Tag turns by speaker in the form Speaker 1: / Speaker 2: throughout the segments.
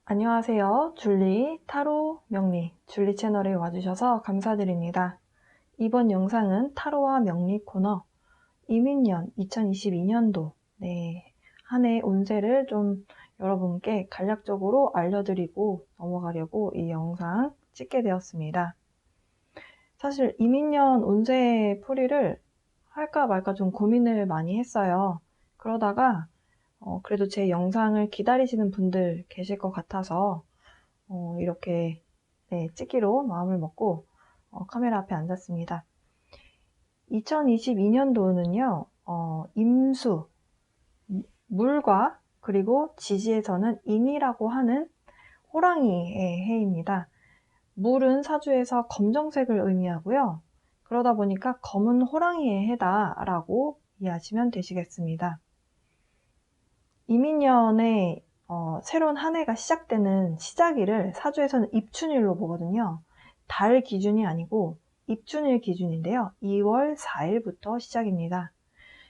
Speaker 1: 안녕하세요. 줄리 타로 명리 줄리 채널에 와주셔서 감사드립니다. 이번 영상은 타로와 명리 코너 이민년 2022년도 한 해 운세를 좀 여러분께 간략적으로 알려드리고 넘어가려고 이 영상 찍게 되었습니다. 사실 이민년 운세 풀이를 할까 말까 좀 고민을 많이 했어요. 그러다가 그래도 제 영상을 기다리시는 분들 계실 것 같아서 이렇게 찍기로 마음을 먹고 카메라 앞에 앉았습니다. 2022년도는요, 임수, 물과 그리고 지지에서는 인이라고 하는 호랑이의 해입니다. 물은 사주에서 검정색을 의미하고요. 그러다 보니까 검은 호랑이의 해다라고 이해하시면 되시겠습니다. 이민년에 새로운 한 해가 시작되는 시작일을 사주에서는 입춘일로 보거든요. 달 기준이 아니고 입춘일 기준인데요. 2월 4일부터 시작입니다.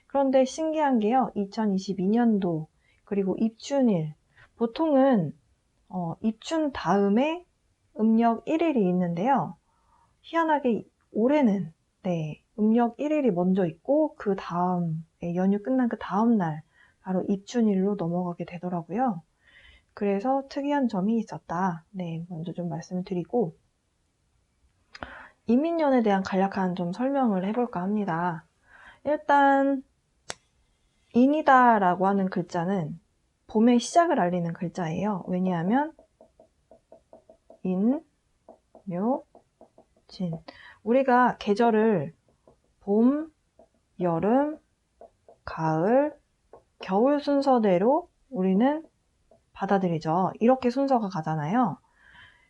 Speaker 1: 그런데 신기한 게요. 2022년도 그리고 입춘일 보통은 입춘 다음에 음력 1일이 있는데요. 희한하게 올해는 음력 1일이 먼저 있고 그 다음 연휴 끝난 그 다음 날 바로 입춘일로 넘어가게 되더라고요. 그래서 특이한 점이 있었다. 먼저 좀 말씀을 드리고 이민년에 대한 간략한 좀 설명을 해볼까 합니다. 일단 인이다 라고 하는 글자는 봄의 시작을 알리는 글자예요. 왜냐하면 인, 묘, 진 우리가 계절을 봄, 여름, 가을, 겨울 순서대로 우리는 받아들이죠. 이렇게 순서가 가잖아요.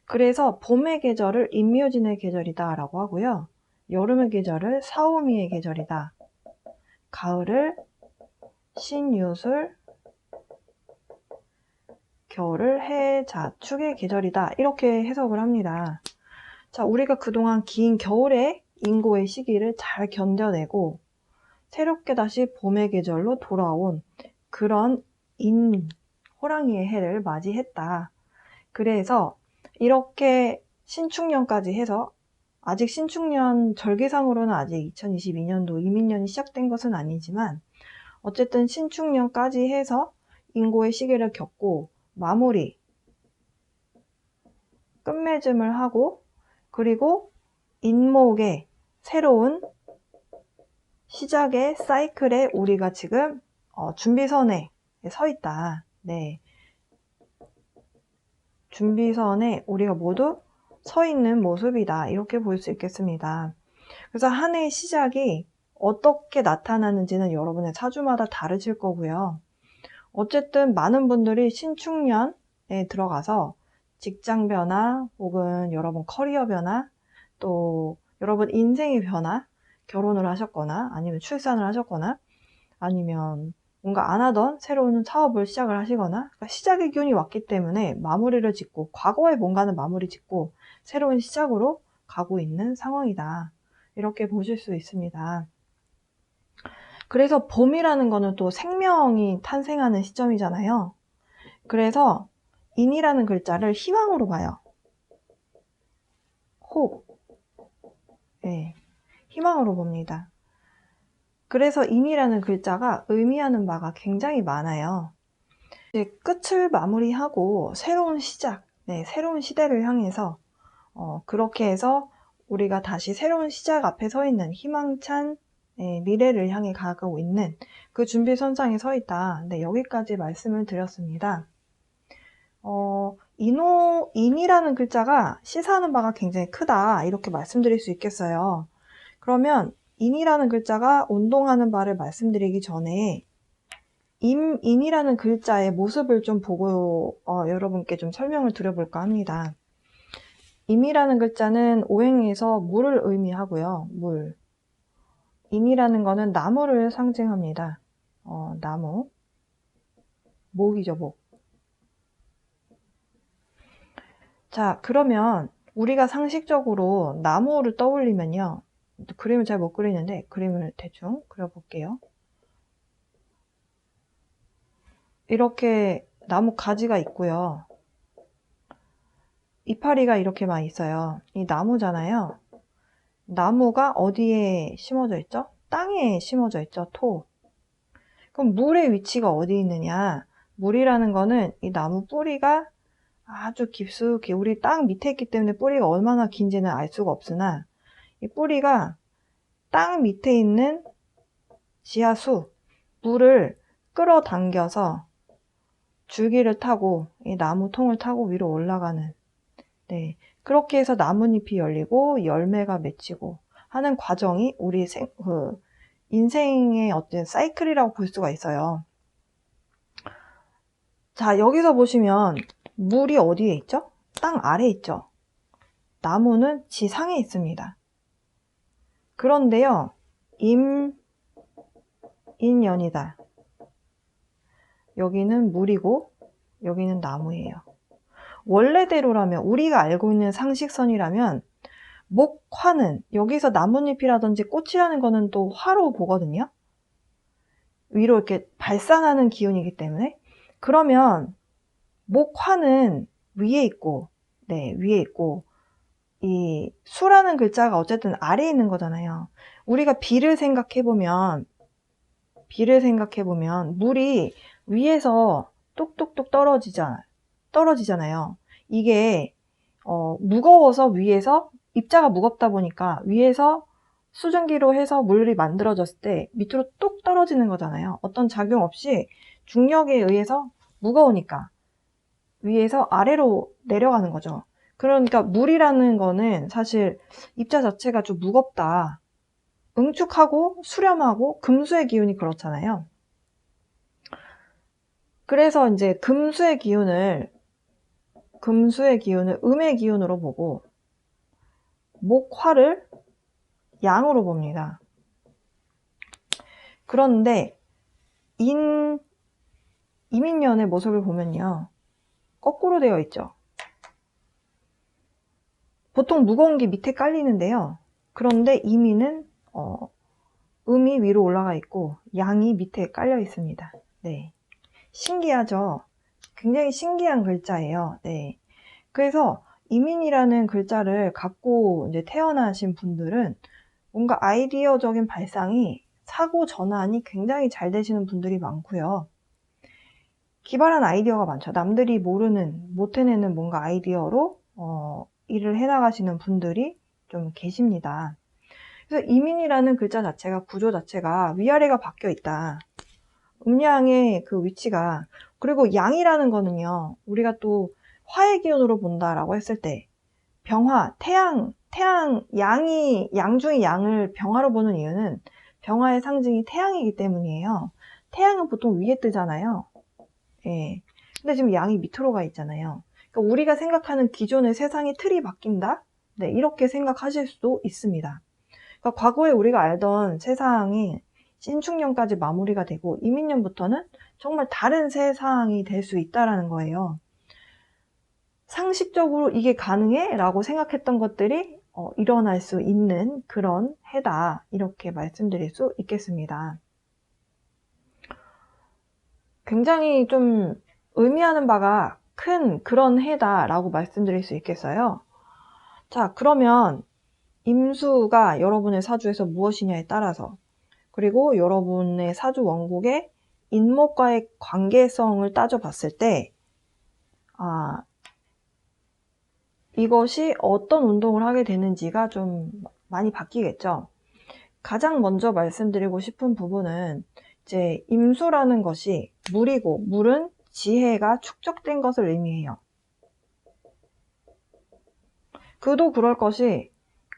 Speaker 1: 그래서 봄의 계절을 임묘진의 계절이다 라고 하고요. 여름의 계절을 사오미의 계절이다. 가을을 신유술, 겨울을 해자축의 계절이다. 이렇게 해석을 합니다. 자, 우리가 그동안 긴 겨울의 인고의 시기를 잘 견뎌내고 새롭게 다시 봄의 계절로 돌아온 그런 호랑이의 해를 맞이했다. 그래서 이렇게 신축년까지 해서 아직 신축년 절기상으로는 아직 2022년도 이민년이 시작된 것은 아니지만 어쨌든 신축년까지 해서 인고의 시기를 겪고 마무리, 끝맺음을 하고 그리고 인목의 새로운 시작의 사이클에 우리가 지금 준비선에 서 있다. 준비선에 우리가 모두 서 있는 모습이다. 이렇게 볼 수 있겠습니다. 그래서 한 해의 시작이 어떻게 나타나는지는 여러분의 사주마다 다르실 거고요. 어쨌든 많은 분들이 신축년에 들어가서 직장 변화 혹은 여러분 커리어 변화 또 여러분 인생의 변화 결혼을 하셨거나 아니면 출산을 하셨거나 아니면 뭔가 안 하던 새로운 사업을 시작을 하시거나 그러니까 시작의 기운이 왔기 때문에 마무리를 짓고 과거의 뭔가는 마무리 짓고 새로운 시작으로 가고 있는 상황이다. 이렇게 보실 수 있습니다. 그래서 봄이라는 거는 또 생명이 탄생하는 시점이잖아요. 그래서 인이라는 글자를 희망으로 봐요. 호흡. 희망으로 봅니다. 그래서 인이라는 글자가 의미하는 바가 굉장히 많아요. 이제 끝을 마무리하고 새로운 시작, 새로운 시대를 향해서 그렇게 해서 우리가 다시 새로운 시작 앞에 서 있는 희망찬 미래를 향해 가고 있는 그 준비선상에 서 있다. 여기까지 말씀을 드렸습니다. 인이라는 글자가 시사하는 바가 굉장히 크다. 이렇게 말씀드릴 수 있겠어요. 그러면 인이라는 글자가 운동하는 바를 말씀드리기 전에 인이라는 글자의 모습을 좀 보고 여러분께 좀 설명을 드려볼까 합니다. 임이라는 글자는 오행에서 물을 의미하고요. 물. 인이라는 거는 나무를 상징합니다. 나무. 목이죠, 목. 자, 그러면 우리가 상식적으로 나무를 떠올리면요. 그림을 잘 못 그리는데 그림을 대충 그려볼게요. 이렇게 나무 가지가 있고요. 이파리가 이렇게 막 있어요. 이 나무잖아요. 나무가 어디에 심어져 있죠? 땅에 심어져 있죠. 토. 그럼 물의 위치가 어디 있느냐? 물이라는 거는 이 나무 뿌리가 아주 깊숙이 우리 땅 밑에 있기 때문에 뿌리가 얼마나 긴지는 알 수가 없으나 이 뿌리가 땅 밑에 있는 지하수, 물을 끌어당겨서 줄기를 타고 이 나무 통을 타고 위로 올라가는, 네, 그렇게 해서 나뭇잎이 열리고 열매가 맺히고 하는 과정이 우리 인생의 어떤 사이클이라고 볼 수가 있어요. 자, 여기서 보시면 물이 어디에 있죠? 땅 아래에 있죠. 나무는 지상에 있습니다. 그런데요, 인연이다. 여기는 물이고 여기는 나무예요. 원래대로라면 우리가 알고 있는 상식선이라면 목화는 여기서 나뭇잎이라든지 꽃이라는 거는 또 화로 보거든요. 위로 이렇게 발산하는 기운이기 때문에 그러면 목화는 위에 있고 네, 위에 있고 이 수라는 글자가 어쨌든 아래에 있는 거잖아요. 우리가 비를 생각해보면 물이 위에서 똑똑똑 떨어지잖아요. 이게 무거워서 위에서 입자가 무겁다 보니까 위에서 수증기로 해서 물이 만들어졌을 때 밑으로 뚝 떨어지는 거잖아요. 어떤 작용 없이 중력에 의해서 무거우니까 위에서 아래로 내려가는 거죠. 그러니까 물이라는 거는 사실 입자 자체가 좀 무겁다. 응축하고 수렴하고 금수의 기운이 그렇잖아요. 그래서 이제 금수의 기운을 음의 기운으로 보고 목화를 양으로 봅니다. 그런데 이민년의 모습을 보면요. 거꾸로 되어 있죠. 보통 무거운 게 밑에 깔리는데요. 그런데 이민은 음이 위로 올라가 있고 양이 밑에 깔려 있습니다. 네. 신기하죠? 굉장히 신기한 글자예요. 네. 그래서 이민이라는 글자를 갖고 이제 태어나신 분들은 뭔가 아이디어적인 발상이 사고 전환이 굉장히 잘 되시는 분들이 많고요. 기발한 아이디어가 많죠. 남들이 모르는, 못 해내는 뭔가 아이디어로 일을 해나가시는 분들이 좀 계십니다. 그래서 이민이라는 글자 자체가 구조 자체가 위아래가 바뀌어 있다. 음양의 그 위치가 그리고 양이라는 거는요. 우리가 또 화의 기운으로 본다라고 했을 때 병화, 태양 양 중에 양을 병화로 보는 이유는 병화의 상징이 태양이기 때문이에요. 태양은 보통 위에 뜨잖아요. 예. 근데 지금 양이 밑으로 가 있잖아요. 그러니까 우리가 생각하는 기존의 세상의 틀이 바뀐다? 네, 이렇게 생각하실 수도 있습니다. 그러니까 과거에 우리가 알던 세상이 신축년까지 마무리가 되고 이민년부터는 정말 다른 세상이 될 수 있다라는 거예요. 상식적으로 이게 가능해? 라고 생각했던 것들이 일어날 수 있는 그런 해다. 이렇게 말씀드릴 수 있겠습니다. 굉장히 좀 의미하는 바가 큰 그런 해다라고 말씀드릴 수 있겠어요. 자, 그러면 임수가 여러분의 사주에서 무엇이냐에 따라서 그리고 여러분의 사주 원국의 인목과의 관계성을 따져봤을 때 이것이 어떤 운동을 하게 되는지가 좀 많이 바뀌겠죠. 가장 먼저 말씀드리고 싶은 부분은 이제 임수라는 것이 물이고 물은 지혜가 축적된 것을 의미해요. 그도 그럴 것이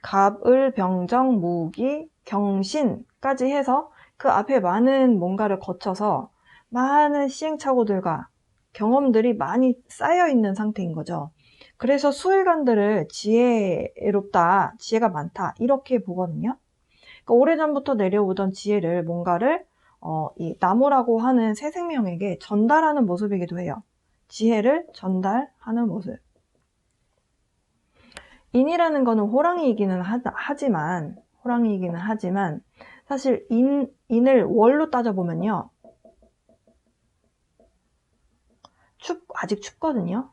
Speaker 1: 갑을, 병정, 무기, 경신까지 해서 그 앞에 많은 뭔가를 거쳐서 많은 시행착오들과 경험들이 많이 쌓여있는 상태인 거죠. 그래서 수일간들을 지혜롭다, 지혜가 많다 이렇게 보거든요. 그러니까 오래전부터 내려오던 지혜를 뭔가를 이 나무라고 하는 새 생명에게 전달하는 모습이기도 해요. 지혜를 전달하는 모습. 인이라는 거는 호랑이이기는 하지만 사실 인을 월로 따져보면요. 아직 춥거든요.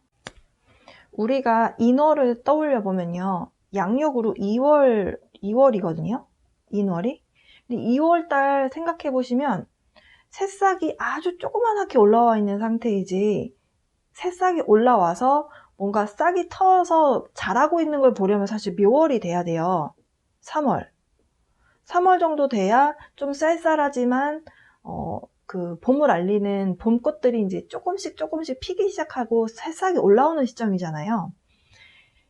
Speaker 1: 우리가 인월을 떠올려 보면요. 양력으로 2월이거든요. 인월이. 근데 2월달 생각해 보시면 새싹이 아주 조그만하게 올라와 있는 상태이지, 새싹이 올라와서 뭔가 싹이 터서 자라고 있는 걸 보려면 사실 묘월이 돼야 돼요. 3월. 3월 정도 돼야 좀 쌀쌀하지만 그 봄을 알리는 봄꽃들이 이제 조금씩 피기 시작하고 새싹이 올라오는 시점이잖아요.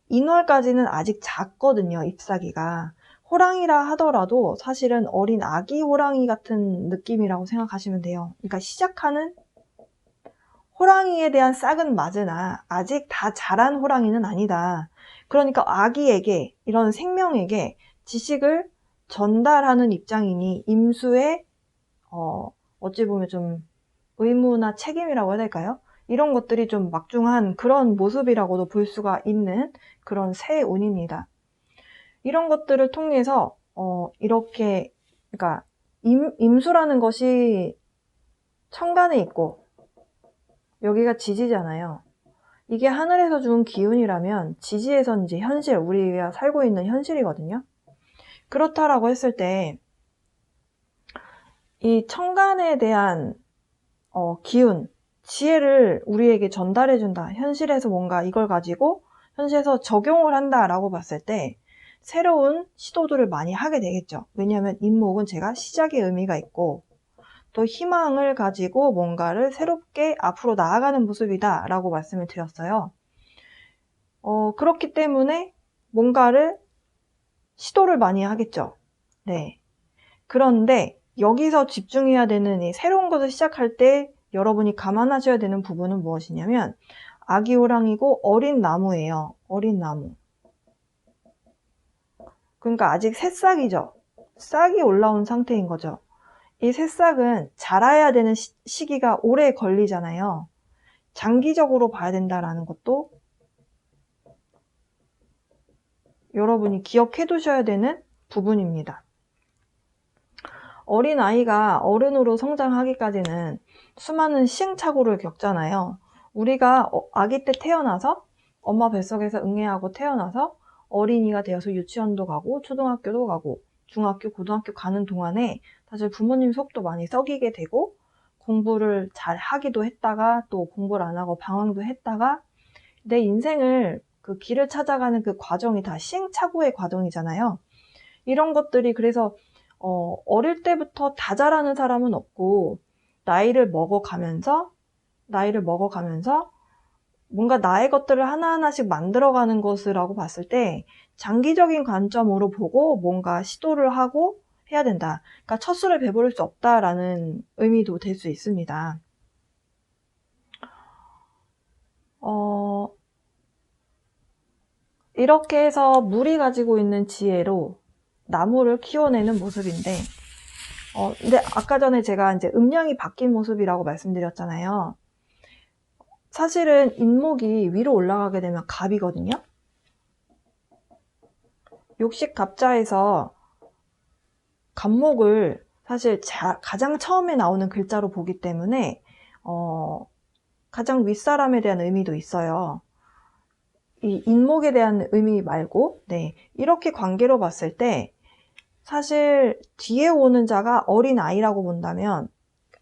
Speaker 1: 인월까지는 아직 작거든요, 잎사귀가. 호랑이라 하더라도 사실은 어린 아기 호랑이 같은 느낌이라고 생각하시면 돼요. 그러니까 시작하는 호랑이에 대한 싹은 맞으나 아직 다 자란 호랑이는 아니다. 그러니까 아기에게, 이런 생명에게 지식을 전달하는 입장이니 임수의 어찌 보면 좀 의무나 책임이라고 해야 될까요? 이런 것들이 좀 막중한 그런 모습이라고도 볼 수가 있는 그런 새 운입니다. 이런 것들을 통해서 이렇게, 그러니까 임수라는 것이 천간에 있고 여기가 지지잖아요. 이게 하늘에서 준 기운이라면 지지에선 이제 현실, 우리가 살고 있는 현실이거든요. 그렇다라고 했을 때 이 천간에 대한 기운, 지혜를 우리에게 전달해준다. 현실에서 뭔가 이걸 가지고 현실에서 적용을 한다라고 봤을 때 새로운 시도들을 많이 하게 되겠죠. 왜냐하면 인목은 제가 시작의 의미가 있고 또 희망을 가지고 뭔가를 새롭게 앞으로 나아가는 모습이다 라고 말씀을 드렸어요. 그렇기 때문에 뭔가를 시도를 많이 하겠죠. 네. 그런데 여기서 집중해야 되는 이 새로운 것을 시작할 때 여러분이 감안하셔야 되는 부분은 무엇이냐면 아기 호랑이고 어린 나무예요. 어린 나무. 그러니까 아직 새싹이죠. 싹이 올라온 상태인 거죠. 이 새싹은 자라야 되는 시기가 오래 걸리잖아요. 장기적으로 봐야 된다라는 것도 여러분이 기억해 두셔야 되는 부분입니다. 어린아이가 어른으로 성장하기까지는 수많은 시행착오를 겪잖아요. 우리가 아기 때 태어나서 엄마 뱃속에서 응애하고 태어나서 어린이가 되어서 유치원도 가고 초등학교도 가고 중학교, 고등학교 가는 동안에 사실 부모님 속도 많이 썩이게 되고 공부를 잘 하기도 했다가 또 공부를 안 하고 방황도 했다가 내 인생을 그 길을 찾아가는 그 과정이 다 시행착오의 과정이잖아요. 이런 것들이 그래서 어릴 때부터 다 잘하는 사람은 없고 나이를 먹어가면서 뭔가 나의 것들을 하나하나씩 만들어가는 것이라고 봤을 때 장기적인 관점으로 보고 뭔가 시도를 하고 해야 된다. 그러니까 첫 술을 배부를 수 없다라는 의미도 될 수 있습니다. 이렇게 해서 물이 가지고 있는 지혜로 나무를 키워내는 모습인데, 근데 아까 전에 제가 이제 음양이 바뀐 모습이라고 말씀드렸잖아요. 사실은 인목이 위로 올라가게 되면 갑이거든요. 욕식갑자에서 갑목을 사실 가장 처음에 나오는 글자로 보기 때문에 가장 윗사람에 대한 의미도 있어요. 이 인목에 대한 의미 말고, 네, 이렇게 관계로 봤을 때 사실 뒤에 오는 자가 어린 아이라고 본다면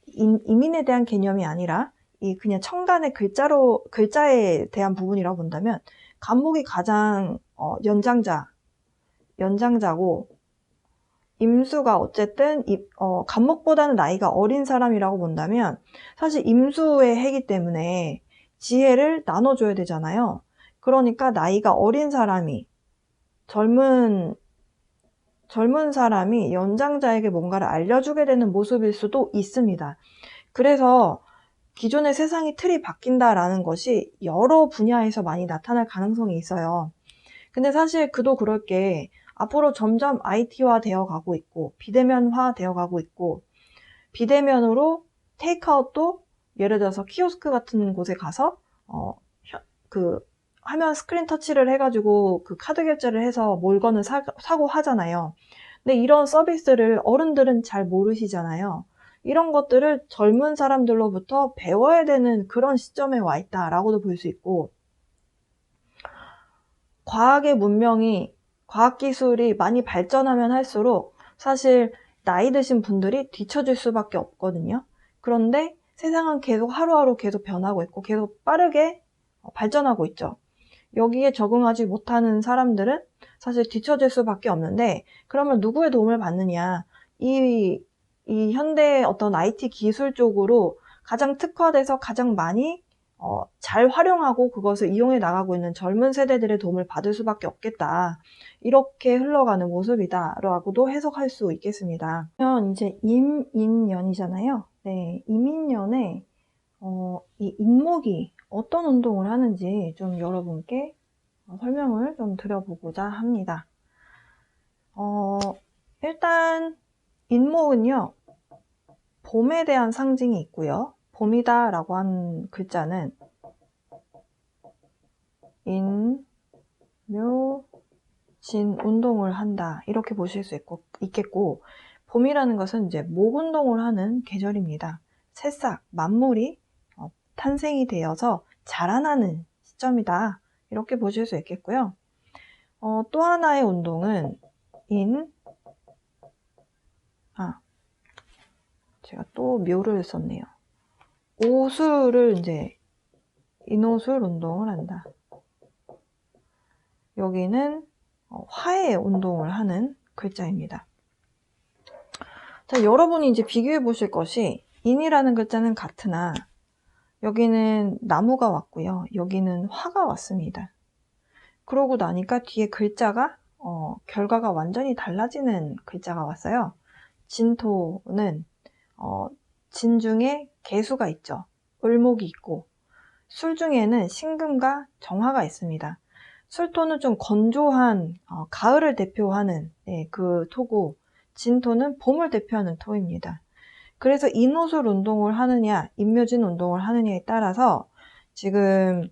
Speaker 1: 이민에 대한 개념이 아니라 이 그냥 천간의 글자에 대한 부분이라고 본다면 갑목이 가장 연장자고 임수가 어쨌든 갑목보다는 나이가 어린 사람이라고 본다면 사실 임수의 해이기 때문에 지혜를 나눠줘야 되잖아요. 그러니까 나이가 어린 사람이 젊은 사람이 연장자에게 뭔가를 알려주게 되는 모습일 수도 있습니다. 그래서 기존의 세상이 틀이 바뀐다라는 것이 여러 분야에서 많이 나타날 가능성이 있어요. 근데 사실 그도 그럴 게 앞으로 점점 IT화 되어 가고 있고 비대면화 되어 가고 있고 비대면으로 테이크아웃도 예를 들어서 키오스크 같은 곳에 가서 그 화면 스크린 터치를 해가지고 그 카드 결제를 해서 물건을 사고 하잖아요. 근데 이런 서비스를 어른들은 잘 모르시잖아요. 이런 것들을 젊은 사람들로부터 배워야 되는 그런 시점에 와 있다라고도 볼 수 있고 과학의 문명이, 과학기술이 많이 발전하면 할수록 사실 나이 드신 분들이 뒤처질 수밖에 없거든요. 그런데 세상은 계속 하루하루 계속 변하고 있고 계속 빠르게 발전하고 있죠. 여기에 적응하지 못하는 사람들은 사실 뒤처질 수밖에 없는데, 그러면 누구의 도움을 받느냐? 이 현대의 어떤 IT 기술 쪽으로 가장 특화돼서 가장 많이 잘 활용하고 그것을 이용해 나가고 있는 젊은 세대들의 도움을 받을 수밖에 없겠다. 이렇게 흘러가는 모습이다라고도 해석할 수 있겠습니다. 그러면 이제 임인년이잖아요. 네, 임인년에 이 인목이 어떤 운동을 하는지 좀 여러분께 설명을 좀 드려보고자 합니다. 일단 인목은요, 봄에 대한 상징이 있고요. 봄이다 라고 한 글자는 인, 묘, 진 운동을 한다, 이렇게 보실 수 있겠고, 봄이라는 것은 이제 목 운동을 하는 계절입니다. 새싹, 만물이 탄생이 되어서 자라나는 시점이다, 이렇게 보실 수 있겠고요. 또 하나의 운동은 제가 또 묘를 썼네요. 오술을 이제 인오술 운동을 한다. 여기는 화의 운동을 하는 글자입니다. 자, 여러분이 이제 비교해 보실 것이, 인이라는 글자는 같으나 여기는 나무가 왔고요. 여기는 화가 왔습니다. 그러고 나니까 뒤에 글자가 결과가 완전히 달라지는 글자가 왔어요. 진토는 진 중에 개수가 있죠. 을목이 있고, 술 중에는 신금과 정화가 있습니다. 술토는 좀 건조한 가을을 대표하는 그 토고, 진토는 봄을 대표하는 토입니다. 그래서 인오술 운동을 하느냐, 임묘진 운동을 하느냐에 따라서 지금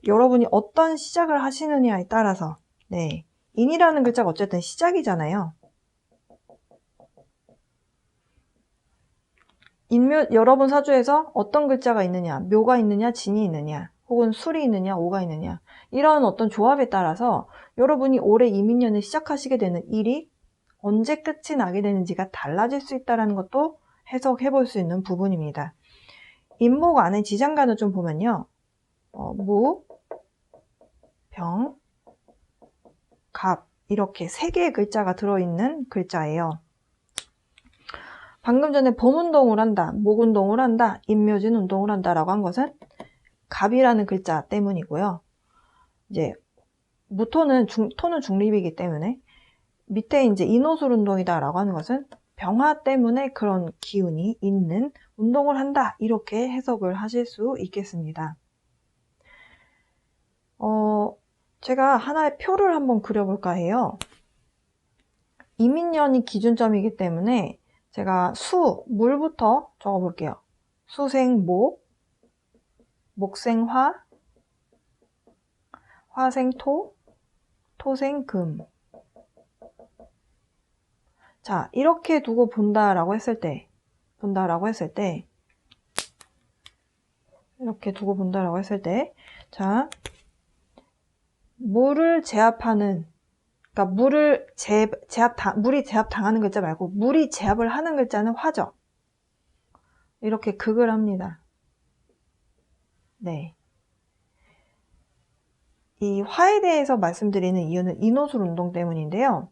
Speaker 1: 여러분이 어떤 시작을 하시느냐에 따라서, 인이라는 글자가 어쨌든 시작이잖아요. 여러분 사주에서 어떤 글자가 있느냐, 묘가 있느냐, 진이 있느냐, 혹은 술이 있느냐, 오가 있느냐, 이런 어떤 조합에 따라서 여러분이 올해 이민년을 시작하시게 되는 일이 언제 끝이 나게 되는지가 달라질 수 있다는 것도 해석해 볼 수 있는 부분입니다. 인목 안에 지장간을 좀 보면요, 무, 병, 갑, 이렇게 3개의 글자가 들어있는 글자예요. 방금 전에 봄 운동을 한다, 목 운동을 한다, 임묘진 운동을 한다 라고 한 것은 갑이라는 글자 때문이고요. 이제 무토는 토는 중립이기 때문에 밑에 이제 인오술 운동이다 라고 하는 것은 병화 때문에 그런 기운이 있는 운동을 한다, 이렇게 해석을 하실 수 있겠습니다. 제가 하나의 표를 한번 그려볼까 해요. 이민년이 기준점이기 때문에 제가 물부터 적어볼게요. 수생목, 목생화, 화생토, 토생금. 자, 이렇게 두고 본다라고 했을 때, 이렇게 두고 본다라고 했을 때, 자, 물을 제압하는, 그러니까 물이 제압당하는 글자 말고 물이 제압을 하는 글자는 화죠. 이렇게 극을 합니다. 네. 이 화에 대해서 말씀드리는 이유는 인오술 운동 때문인데요.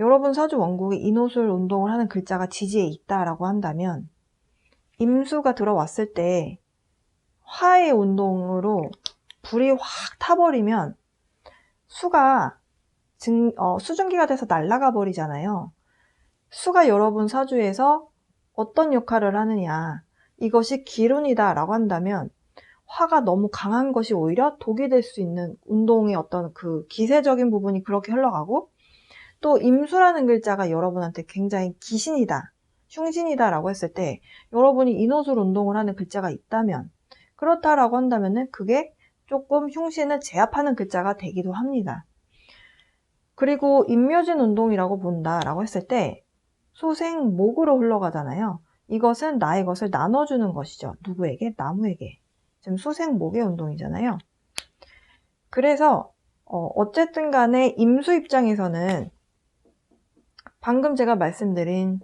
Speaker 1: 여러분 사주 원국에 인오술 운동을 하는 글자가 지지에 있다라고 한다면, 임수가 들어왔을 때 화의 운동으로 불이 확 타버리면 수가 수증기가 돼서 날아가 버리잖아요. 수가 여러분 사주에서 어떤 역할을 하느냐, 이것이 기운이다 라고 한다면 화가 너무 강한 것이 오히려 독이 될 수 있는 운동의 어떤 그 기세적인 부분이 그렇게 흘러가고, 또 임수라는 글자가 여러분한테 굉장히 기신이다, 흉신이다 라고 했을 때 여러분이 인오술 운동을 하는 글자가 있다면, 그렇다라고 한다면은 그게 조금 흉신을 제압하는 글자가 되기도 합니다. 그리고 임묘진 운동이라고 본다라고 했을 때 수생목으로 흘러가잖아요. 이것은 나의 것을 나눠주는 것이죠. 누구에게? 나무에게. 지금 수생목의 운동이잖아요. 그래서 어쨌든 간에 임수 입장에서는 방금 제가 말씀드린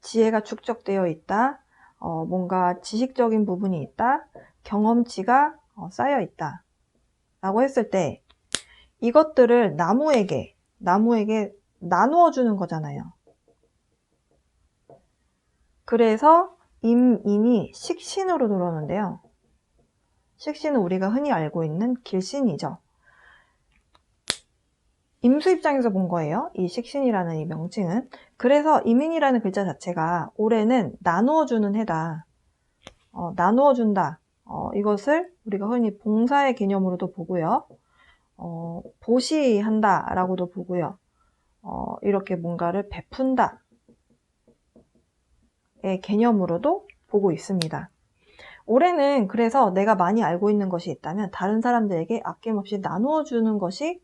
Speaker 1: 지혜가 축적되어 있다, 뭔가 지식적인 부분이 있다, 경험치가 쌓여 있다 라고 했을 때 이것들을 나무에게 나누어 주는 거잖아요. 그래서 임인이 식신으로 들어오는데요. 식신은 우리가 흔히 알고 있는 길신이죠. 임수 입장에서 본 거예요. 이 식신이라는 이 명칭은. 그래서 임인이라는 글자 자체가 올해는 나누어주는 해다. 나누어준다. 이것을 우리가 흔히 봉사의 개념으로도 보고요. 보시한다 라고도 보고요. 이렇게 뭔가를 베푼다 의 개념으로도 보고 있습니다. 올해는 그래서 내가 많이 알고 있는 것이 있다면 다른 사람들에게 아낌없이 나누어 주는 것이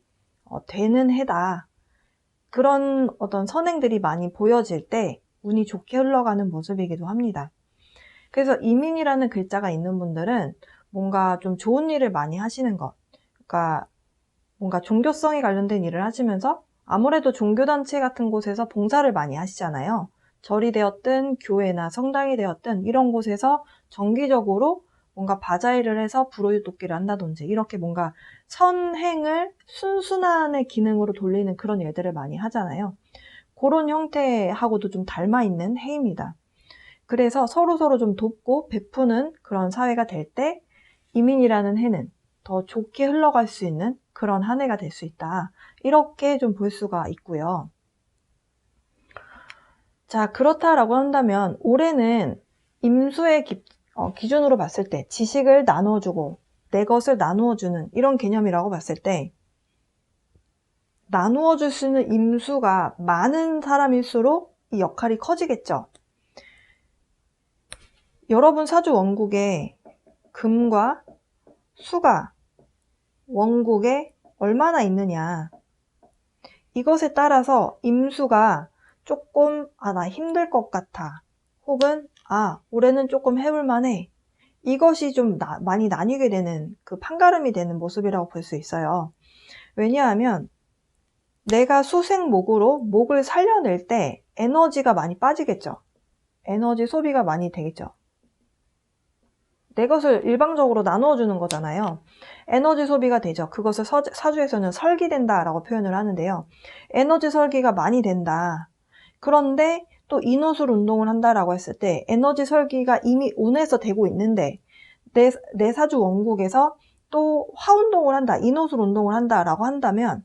Speaker 1: 되는 해다. 그런 어떤 선행들이 많이 보여질 때 운이 좋게 흘러가는 모습이기도 합니다. 그래서 이민이라는 글자가 있는 분들은 뭔가 좀 좋은 일을 많이 하시는 것, 그러니까 뭔가 종교성에 관련된 일을 하시면서 아무래도 종교단체 같은 곳에서 봉사를 많이 하시잖아요. 절이 되었든 교회나 성당이 되었든 이런 곳에서 정기적으로 뭔가 바자회를 해서 불호유독기를 한다든지 이렇게 뭔가 선행을 순순한의 기능으로 돌리는 그런 일들을 많이 하잖아요. 그런 형태하고도 좀 닮아있는 해입니다. 그래서 서로서로 좀 돕고 베푸는 그런 사회가 될 때 이민이라는 해는 더 좋게 흘러갈 수 있는 그런 한 해가 될 수 있다. 이렇게 좀 볼 수가 있고요. 자, 그렇다라고 한다면 올해는 임수의 기준으로 봤을 때 지식을 나누어주고 내 것을 나누어주는 이런 개념이라고 봤을 때 나누어줄 수 있는 임수가 많은 사람일수록 이 역할이 커지겠죠. 여러분 사주 원국에 금과 수가 원국에 얼마나 있느냐, 이것에 따라서 임수가 조금 나 힘들 것 같아, 혹은 올해는 조금 해볼만해, 이것이 좀 많이 나뉘게 되는 그 판가름이 되는 모습이라고 볼 수 있어요. 왜냐하면 내가 수생목으로 목을 살려낼 때 에너지가 많이 빠지겠죠. 에너지 소비가 많이 되겠죠. 내 것을 일방적으로 나누어주는 거잖아요. 에너지 소비가 되죠. 그것을 사주에서는 설기된다 라고 표현을 하는데요. 에너지 설기가 많이 된다. 그런데 또 인호술 운동을 한다라고 했을 때 에너지 설기가 이미 운에서 되고 있는데 내 사주 원국에서 또 화운동을 한다, 인호술 운동을 한다라고 한다면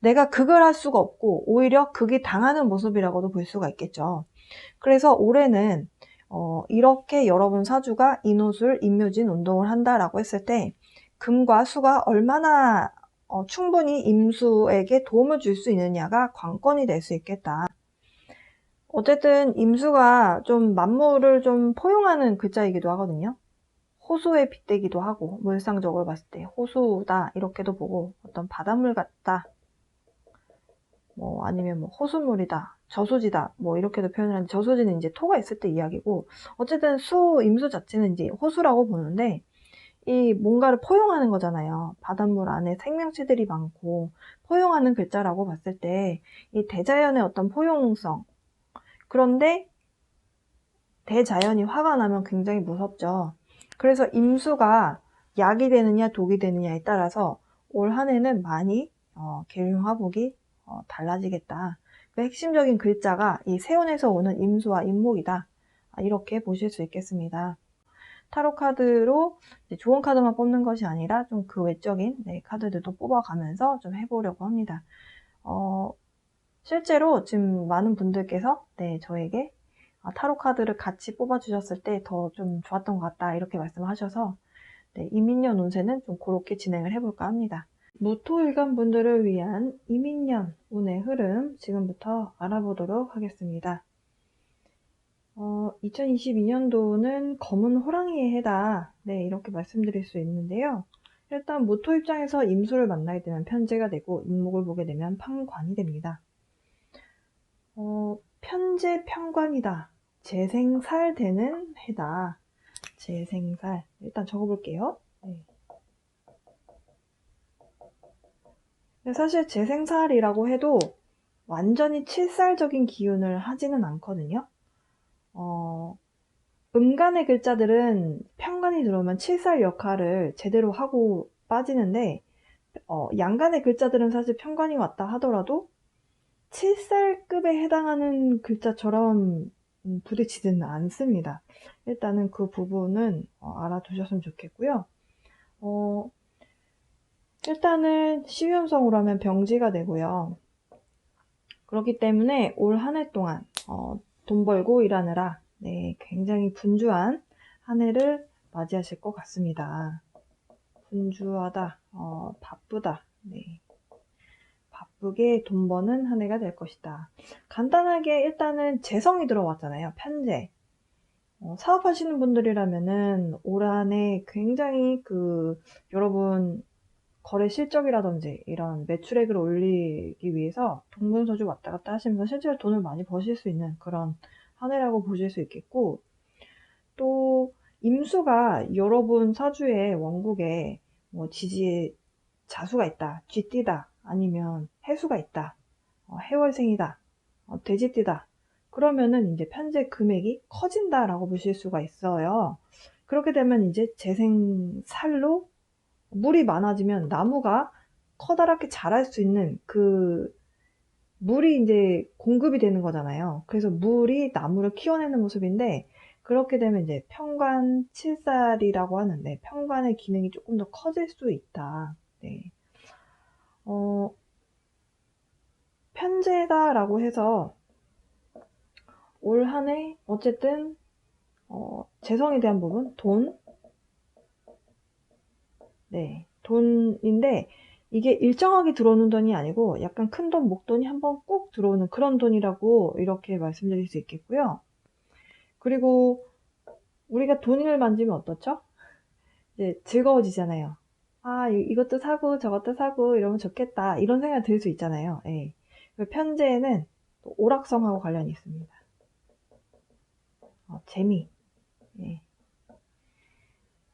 Speaker 1: 내가 극을 할 수가 없고 오히려 극이 당하는 모습이라고도 볼 수가 있겠죠. 그래서 올해는 이렇게 여러분 사주가 인호술, 임묘진 운동을 한다라고 했을 때 금과 수가 얼마나 충분히 임수에게 도움을 줄 수 있느냐가 관건이 될 수 있겠다. 어쨌든 임수가 좀 만물을 좀 포용하는 글자이기도 하거든요. 호수에 빗대기도 하고 물상적으로 봤을 때 호수다 이렇게도 보고 어떤 바닷물 같다, 아니면 호수물이다, 저수지다, 이렇게도 표현을 하는데 저수지는 이제 토가 있을 때 이야기고, 어쨌든 임수 자체는 이제 호수라고 보는데 이 뭔가를 포용하는 거잖아요. 바닷물 안에 생명체들이 많고 포용하는 글자라고 봤을 때 이 대자연의 어떤 포용성, 그런데 대자연이 화가 나면 굉장히 무섭죠. 그래서 임수가 약이 되느냐 독이 되느냐에 따라서 올 한 해는 많이 계흉화복이 달라지겠다. 그 핵심적인 글자가 이 세운에서 오는 임수와 임목이다. 이렇게 보실 수 있겠습니다. 타로 카드로 좋은 카드만 뽑는 것이 아니라 좀 그 외적인 카드들도 뽑아가면서 좀 해보려고 합니다. 실제로 지금 많은 분들께서 저에게 타로 카드를 같이 뽑아주셨을 때 더 좀 좋았던 것 같다 이렇게 말씀하셔서 이민년 운세는 좀 그렇게 진행을 해볼까 합니다. 무토일간 분들을 위한 이민년 운의 흐름 지금부터 알아보도록 하겠습니다. 2022년도는 검은 호랑이의 해다. 이렇게 말씀드릴 수 있는데요. 일단 무토 입장에서 임수를 만나게 되면 편재가 되고 임목을 보게 되면 편관이 됩니다. 편재 편관이다. 재생살 되는 해다. 재생살. 일단 적어볼게요. 근데 사실 재생살이라고 해도 완전히 칠살적인 기운을 하지는 않거든요. 음간의 글자들은 편간이 들어오면 칠살 역할을 제대로 하고 빠지는데, 양간의 글자들은 사실 편간이 왔다 하더라도 칠살급에 해당하는 글자처럼 부딪히지는 않습니다. 일단은 그 부분은 알아두셨으면 좋겠고요. 일단은 시위험성으로 하면 병지가 되고요. 그렇기 때문에 올 한 해 동안 돈 벌고 일하느라 굉장히 분주한 한 해를 맞이하실 것 같습니다. 분주하다, 바쁘다, 바쁘게 돈 버는 한 해가 될 것이다. 간단하게 일단은 재성이 들어왔잖아요. 편재. 사업하시는 분들이라면은 올 한 해 굉장히 여러분 거래 실적이라든지 이런 매출액을 올리기 위해서 동분서주 왔다 갔다 하시면서 실제로 돈을 많이 버실 수 있는 그런 한 해라고 보실 수 있겠고, 또 임수가 여러분 사주의 원국에 뭐 지지에 자수가 있다, 쥐띠다, 아니면 해수가 있다, 해월생이다, 돼지띠다. 그러면은 이제 편재 금액이 커진다라고 보실 수가 있어요. 그렇게 되면 이제 재생살로 물이 많아지면 나무가 커다랗게 자랄 수 있는 물이 이제 공급이 되는 거잖아요. 그래서 물이 나무를 키워내는 모습인데, 그렇게 되면 이제 편관 칠살이라고 하는데, 편관의 기능이 조금 더 커질 수 있다. 네. 편재다라고 해서 올 한 해 어쨌든 재성에 대한 부분, 돈인데, 이게 일정하게 들어오는 돈이 아니고 약간 큰 돈, 목돈이 한번 꼭 들어오는 그런 돈이라고 이렇게 말씀드릴 수 있겠고요. 그리고 우리가 돈을 만지면 어떻죠? 이제 즐거워지잖아요. 아, 이것도 사고 저것도 사고 이러면 좋겠다, 이런 생각이 들 수 있잖아요. 예. 편재에는 또 오락성하고 관련이 있습니다. 재미. 예.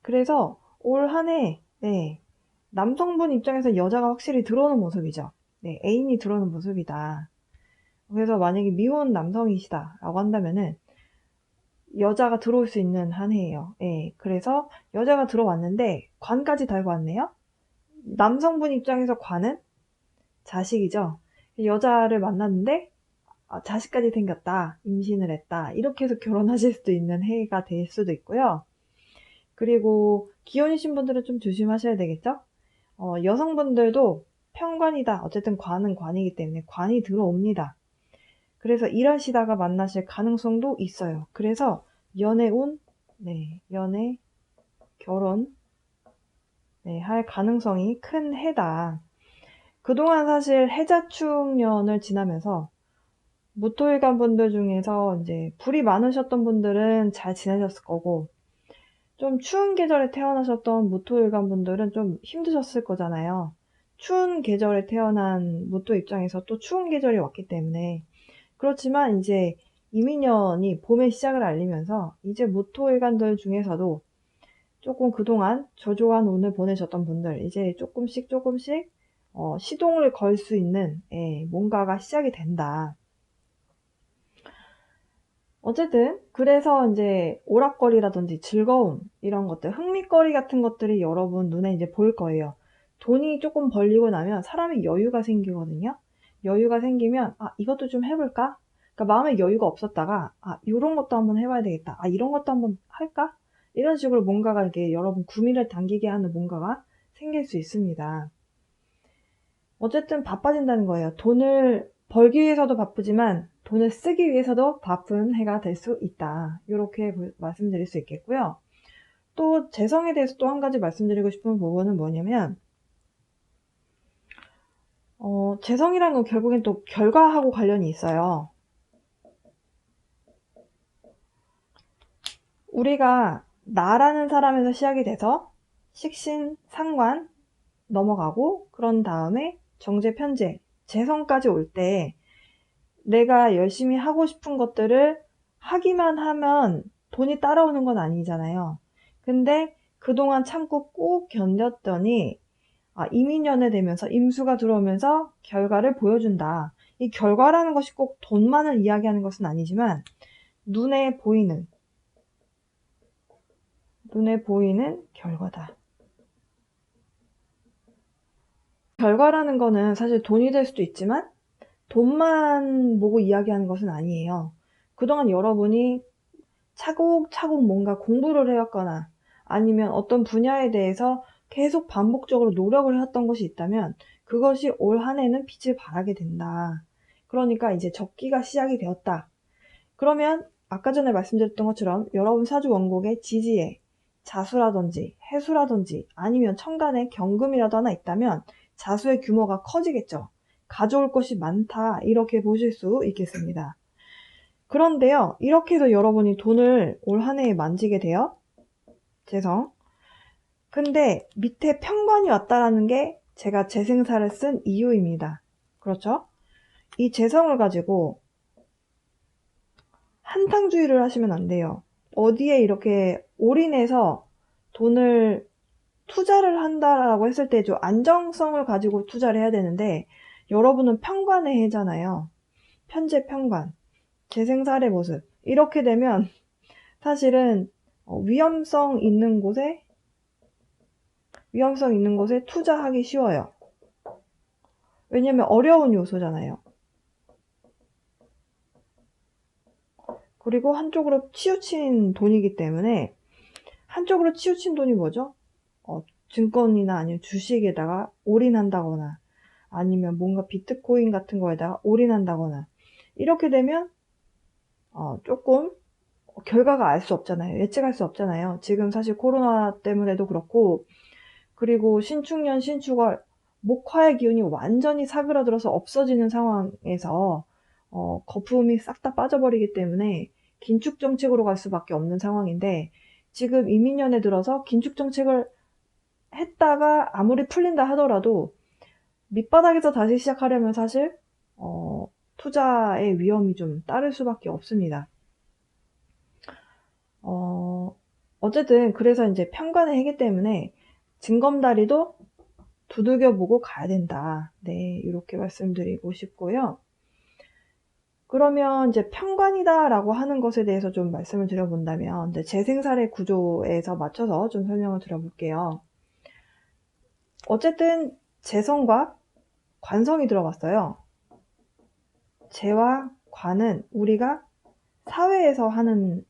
Speaker 1: 그래서 올 한 해 남성분 입장에서 여자가 확실히 들어오는 모습이죠. 애인이 들어오는 모습이다. 그래서 만약에 미혼 남성이시다라고 한다면은 여자가 들어올 수 있는 한 해예요. 그래서 여자가 들어왔는데 관까지 달고 왔네요. 남성분 입장에서 관은 자식이죠. 여자를 만났는데 자식까지 생겼다, 임신을 했다, 이렇게 해서 결혼하실 수도 있는 해가 될 수도 있고요. 그리고 기혼이신 분들은 좀 조심하셔야 되겠죠? 여성분들도 편관이다. 어쨌든 관은 관이기 때문에 관이 들어옵니다. 그래서 일하시다가 만나실 가능성도 있어요. 그래서 연애운, 연애, 결혼, 할 가능성이 큰 해다. 그동안 사실 해자축년을 지나면서 무토일간 분들 중에서 이제 불이 많으셨던 분들은 잘 지내셨을 거고, 좀 추운 계절에 태어나셨던 무토일간 분들은 좀 힘드셨을 거잖아요. 추운 계절에 태어난 무토 입장에서 또 추운 계절이 왔기 때문에. 그렇지만 이제 이민년이 봄의 시작을 알리면서 이제 무토일간들 중에서도 조금 그동안 저조한 운을 보내셨던 분들, 이제 조금씩 시동을 걸 수 있는 뭔가가 시작이 된다. 어쨌든 그래서 이제 오락거리라든지 즐거움, 이런 것들, 흥미거리 같은 것들이 여러분 눈에 이제 보일 거예요. 돈이 조금 벌리고 나면 사람이 여유가 생기거든요. 여유가 생기면 이것도 좀 해볼까? 그러니까 마음에 여유가 없었다가 이런 것도 한번 해봐야 되겠다, 이런 것도 한번 할까? 이런 식으로 뭔가가 이렇게 여러분 구미를 당기게 하는 뭔가가 생길 수 있습니다. 어쨌든 바빠진다는 거예요. 돈을 벌기 위해서도 바쁘지만 돈을 쓰기 위해서도 바쁜 해가 될 수 있다. 이렇게 말씀드릴 수 있겠고요. 또 재성에 대해서 또 한 가지 말씀드리고 싶은 부분은 뭐냐면, 재성이라는 건 결국엔 또 결과하고 관련이 있어요. 우리가 나라는 사람에서 시작이 돼서 식신, 상관 넘어가고, 그런 다음에 정제, 편제, 재성까지 올 때 내가 열심히 하고 싶은 것들을 하기만 하면 돈이 따라오는 건 아니잖아요. 근데 그동안 참고 꾹 견뎠더니 이민년에 되면서 임수가 들어오면서 결과를 보여준다. 이 결과라는 것이 꼭 돈만을 이야기하는 것은 아니지만 눈에 보이는 결과다. 결과라는 거는 사실 돈이 될 수도 있지만 돈만 보고 이야기하는 것은 아니에요. 그동안 여러분이 차곡차곡 뭔가 공부를 해왔거나 아니면 어떤 분야에 대해서 계속 반복적으로 노력을 해왔던 것이 있다면 그것이 올 한 해는 빛을 발하게 된다. 그러니까 이제 적기가 시작이 되었다. 그러면 아까 전에 말씀드렸던 것처럼 여러분 사주 원곡에 지지에 자수라든지 해수라든지 아니면 천간에 경금이라도 하나 있다면 자수의 규모가 커지겠죠. 가져올 것이 많다, 이렇게 보실 수 있겠습니다. 그런데요, 이렇게 해서 여러분이 돈을 올 한 해에 만지게 돼요. 재성. 근데 밑에 편관이 왔다라는 게 제가 재생사를 쓴 이유입니다. 그렇죠? 이 재성을 가지고 한탕주의를 하시면 안 돼요. 어디에 이렇게 올인해서 돈을 투자를 한다라고 했을 때 좀 안정성을 가지고 투자를 해야 되는데 여러분은 편관의 해잖아요. 편재 편관, 재생살의 모습. 이렇게 되면 사실은 위험성 있는 곳에 투자하기 쉬워요. 왜냐면 어려운 요소잖아요. 그리고 한쪽으로 치우친 돈이기 때문에 한쪽으로 치우친 돈이 뭐죠? 증권이나 아니면 주식에다가 올인한다거나 아니면 뭔가 비트코인 같은 거에다가 올인한다거나 이렇게 되면 조금 결과가 알 수 없잖아요. 예측할 수 없잖아요. 지금 사실 코로나 때문에도 그렇고 그리고 신축년 신축월 목화의 기운이 완전히 사그라들어서 없어지는 상황에서 거품이 싹 다 빠져버리기 때문에 긴축 정책으로 갈 수밖에 없는 상황인데 지금 이민년에 들어서 긴축 정책을 했다가 아무리 풀린다 하더라도 밑바닥에서 다시 시작하려면 사실 투자의 위험이 좀 따를 수밖에 없습니다. 어쨌든 그래서 이제 편관의 해기 때문에 징검다리도 두들겨보고 가야 된다. 네, 이렇게 말씀드리고 싶고요. 그러면 이제 편관이다라고 하는 것에 대해서 좀 말씀을 드려본다면 이제 재생살의 구조에서 맞춰서 좀 설명을 드려볼게요. 어쨌든 재성과 관성이 들어갔어요. 재와 관은 우리가 사회에서 하는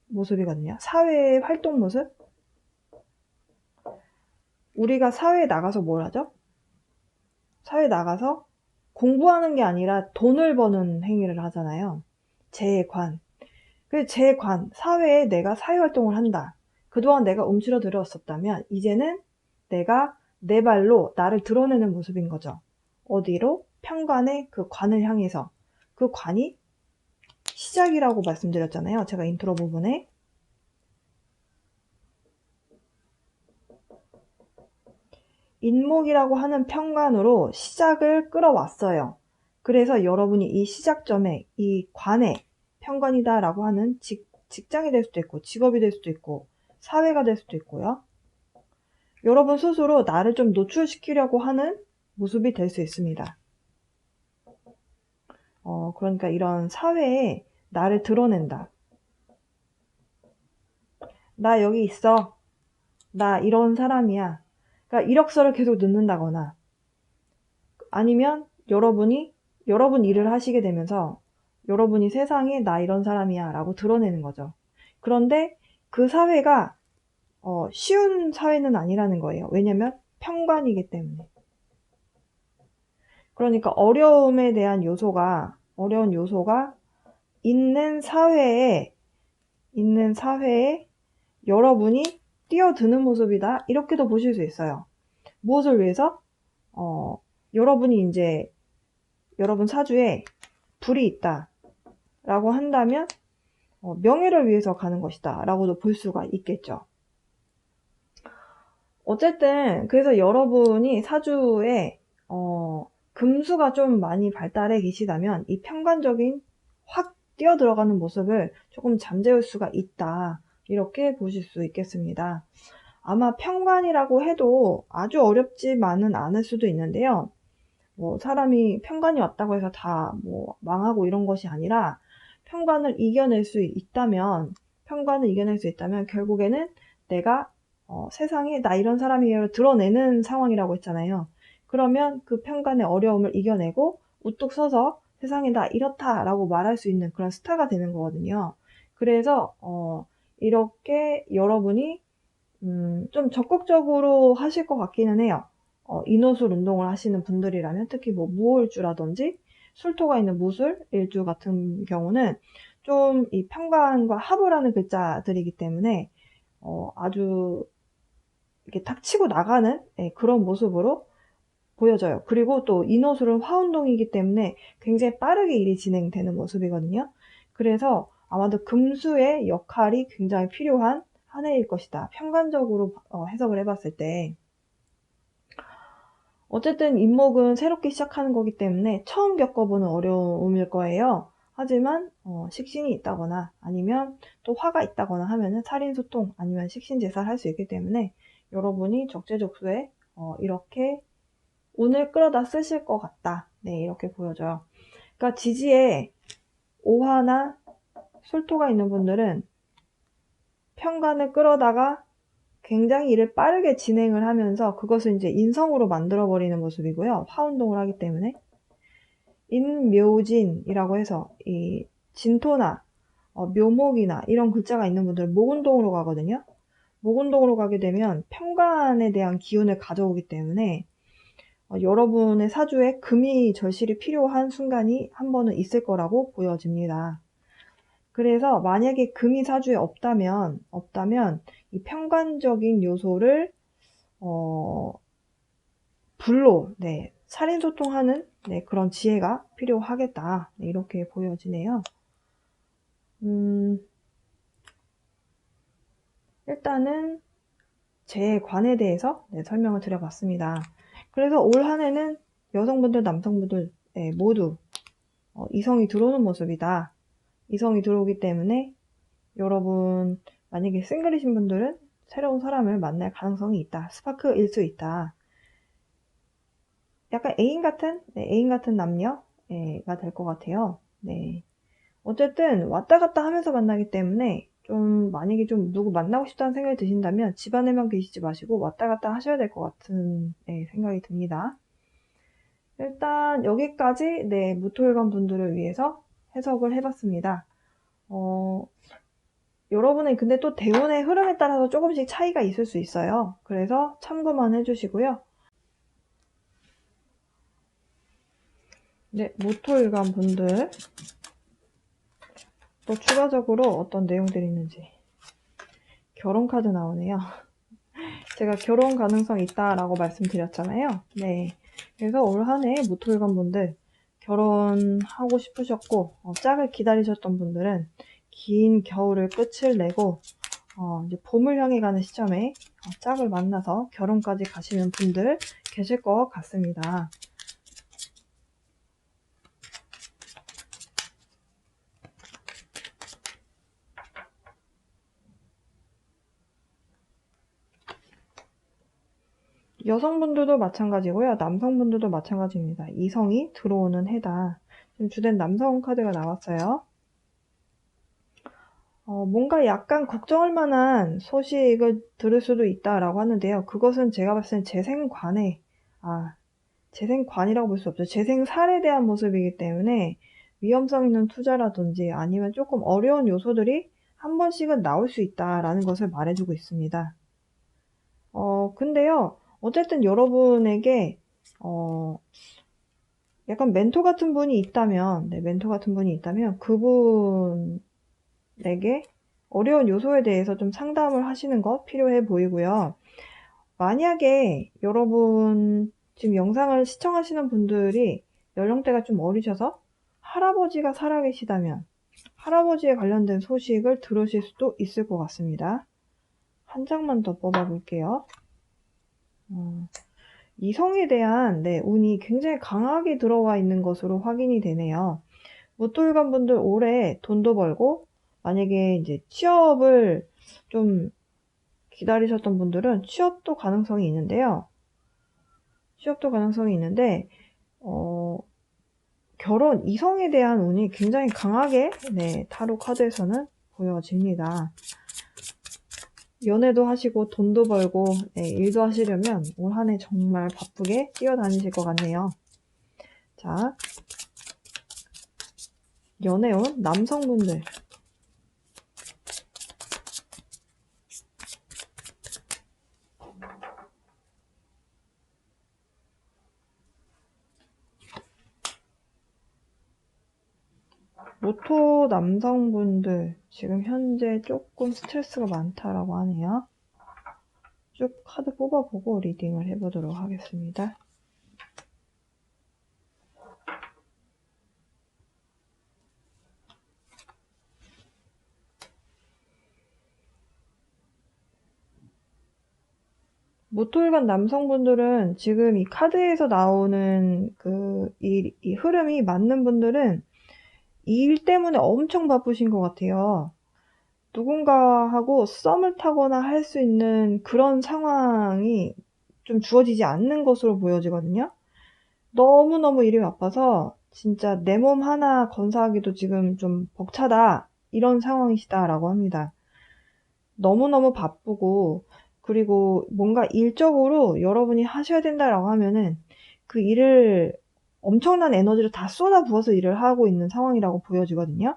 Speaker 1: 모습이거든요. 사회의 활동 모습. 우리가 사회에 나가서 뭘 하죠? 사회에 나가서 공부하는 게 아니라 돈을 버는 행위를 하잖아요. 재관. 그 재관, 사회에 내가 사회활동을 한다. 그동안 내가 움츠러들었었다면 이제는 내가 내 발로 나를 드러내는 모습인 거죠. 어디로? 편관의 그 관을 향해서. 그 관이 시작이라고 말씀드렸잖아요. 제가 인트로 부분에. 인목이라고 하는 편관으로 시작을 끌어왔어요. 그래서 여러분이 이 시작점에 이 관에 편관이다라고 하는 직장이 될 수도 있고 직업이 될 수도 있고 사회가 될 수도 있고요. 여러분 스스로 나를 좀 노출시키려고 하는 모습이 될 수 있습니다. 그러니까 이런 사회에 나를 드러낸다. 나 여기 있어. 나 이런 사람이야. 그러니까 이력서를 계속 넣는다거나 아니면 여러분 일을 하시게 되면서 여러분이 세상에 나 이런 사람이야 라고 드러내는 거죠. 그런데 그 사회가 쉬운 사회는 아니라는 거예요. 왜냐면 편관이기 때문에. 그러니까 어려운 요소가 있는 사회에 여러분이 뛰어드는 모습이다. 이렇게도 보실 수 있어요. 무엇을 위해서? 여러분이 이제 여러분 사주에 불이 있다 라고 한다면 명예를 위해서 가는 것이다 라고도 볼 수가 있겠죠. 어쨌든 그래서 여러분이 사주에 금수가 좀 많이 발달해 계시다면 이 편관적인 확 뛰어들어가는 모습을 조금 잠재울 수가 있다, 이렇게 보실 수 있겠습니다. 아마 편관이라고 해도 아주 어렵지만은 않을 수도 있는데요. 뭐 사람이 편관이 왔다고 해서 다 뭐 망하고 이런 것이 아니라 편관을 이겨낼 수 있다면 결국에는 내가 세상에 나 이런 사람이에요를 드러내는 상황이라고 했잖아요. 그러면 그 편관의 어려움을 이겨내고 우뚝 서서 세상에 나 이렇다라고 말할 수 있는 그런 스타가 되는 거거든요. 그래서 이렇게 여러분이 좀 적극적으로 하실 것 같기는 해요. 인호술 운동을 하시는 분들이라면 특히 뭐 무호일주라든지 술토가 있는 무술, 일주 같은 경우는 좀 이 편관과 합을 하는 글자들이기 때문에 아주 이렇게 탁 치고 나가는 그런 모습으로 보여져요. 그리고 또 인호술은 화운동이기 때문에 굉장히 빠르게 일이 진행되는 모습이거든요. 그래서 아마도 금수의 역할이 굉장히 필요한 한 해일 것이다. 편관적으로 해석을 해봤을 때. 어쨌든 임목은 새롭게 시작하는 거기 때문에 처음 겪어보는 어려움일 거예요. 하지만 식신이 있다거나 아니면 또 화가 있다거나 하면은 살인소통 아니면 식신제사를 할 수 있기 때문에 여러분이 적재적소에 이렇게 운을 끌어다 쓰실 것 같다. 네, 이렇게 보여져요. 그러니까 지지에 오화나 술토가 있는 분들은 편관을 끌어다가 굉장히 일을 빠르게 진행을 하면서 그것을 이제 인성으로 만들어버리는 모습이고요. 화운동을 하기 때문에. 인묘진이라고 해서 이 진토나 묘목이나 이런 글자가 있는 분들은 목운동으로 가거든요. 목운동으로 가게 되면 편관에 대한 기운을 가져오기 때문에 여러분의 사주에 금이 절실히 필요한 순간이 한 번은 있을 거라고 보여집니다. 그래서 만약에 금이 사주에 없다면 이 편관적인 요소를 불로 살인소통하는 그런 지혜가 필요하겠다. 이렇게 보여지네요. 일단은 제 관에 대해서 설명을 드려봤습니다. 그래서 올 한 해는 여성분들, 남성분들 모두 이성이 들어오는 모습이다. 이성이 들어오기 때문에 여러분 만약에 싱글이신 분들은 새로운 사람을 만날 가능성이 있다. 스파크일 수 있다. 약간 애인 같은 남녀가 될 것 같아요. 네. 어쨌든 왔다 갔다 하면서 만나기 때문에 좀 만약에 좀 누구 만나고 싶다는 생각이 드신다면 집안에만 계시지 마시고 왔다 갔다 하셔야 될 것 같은 생각이 듭니다. 일단 여기까지 무토일관 분들을 위해서 해석을 해봤습니다. 여러분은 근데 또 대운의 흐름에 따라서 조금씩 차이가 있을 수 있어요. 그래서 참고만 해주시고요. 무토일관 분들 또 추가적으로 어떤 내용들이 있는지. 결혼 카드 나오네요. 제가 결혼 가능성이 있다라고 말씀드렸잖아요. 네. 그래서 올 한 해 무토일관 분들 결혼하고 싶으셨고 짝을 기다리셨던 분들은 긴 겨울을 끝을 내고 이제 봄을 향해 가는 시점에 짝을 만나서 결혼까지 가시는 분들 계실 것 같습니다. 여성분들도 마찬가지고요. 남성분들도 마찬가지입니다. 이성이 들어오는 해다. 지금 주된 남성 카드가 나왔어요. 뭔가 약간 걱정할 만한 소식을 들을 수도 있다라고 하는데요. 그것은 제가 봤을 땐 재생관이라고 볼 수 없죠. 재생살에 대한 모습이기 때문에 위험성 있는 투자라든지 아니면 조금 어려운 요소들이 한 번씩은 나올 수 있다라는 것을 말해주고 있습니다. 근데요. 어쨌든 여러분에게 약간 멘토 같은 분이 있다면 그분에게 어려운 요소에 대해서 좀 상담을 하시는 거 필요해 보이고요. 만약에 여러분 지금 영상을 시청하시는 분들이 연령대가 좀 어리셔서 할아버지가 살아계시다면 할아버지에 관련된 소식을 들으실 수도 있을 것 같습니다. 한 장만 더 뽑아볼게요. 이성에 대한 운이 굉장히 강하게 들어와 있는 것으로 확인이 되네요. 무토일관 분들 올해 돈도 벌고 만약에 이제 취업을 좀 기다리셨던 분들은 취업도 가능성이 있는데요. 취업도 가능성이 있는데 결혼, 이성에 대한 운이 굉장히 강하게 타로 카드에서는 보여집니다. 연애도 하시고 돈도 벌고 일도 하시려면 올 한 해 정말 바쁘게 뛰어다니실 것 같네요. 자, 연애운 남성분들. 모토 남성분들 지금 현재 조금 스트레스가 많다라고 하네요. 쭉 카드 뽑아보고 리딩을 해보도록 하겠습니다. 모토일관 남성분들은 지금 이 카드에서 나오는 이 흐름이 맞는 분들은 이 일 때문에 엄청 바쁘신 것 같아요. 누군가하고 썸을 타거나 할 수 있는 그런 상황이 좀 주어지지 않는 것으로 보여지거든요. 너무너무 일이 바빠서 진짜 내 몸 하나 건사하기도 지금 좀 벅차다, 이런 상황이시다라고 합니다. 너무너무 바쁘고, 그리고 뭔가 일적으로 여러분이 하셔야 된다라고 하면은 그 일을 엄청난 에너지를 다 쏟아부어서 일을 하고 있는 상황이라고 보여지거든요.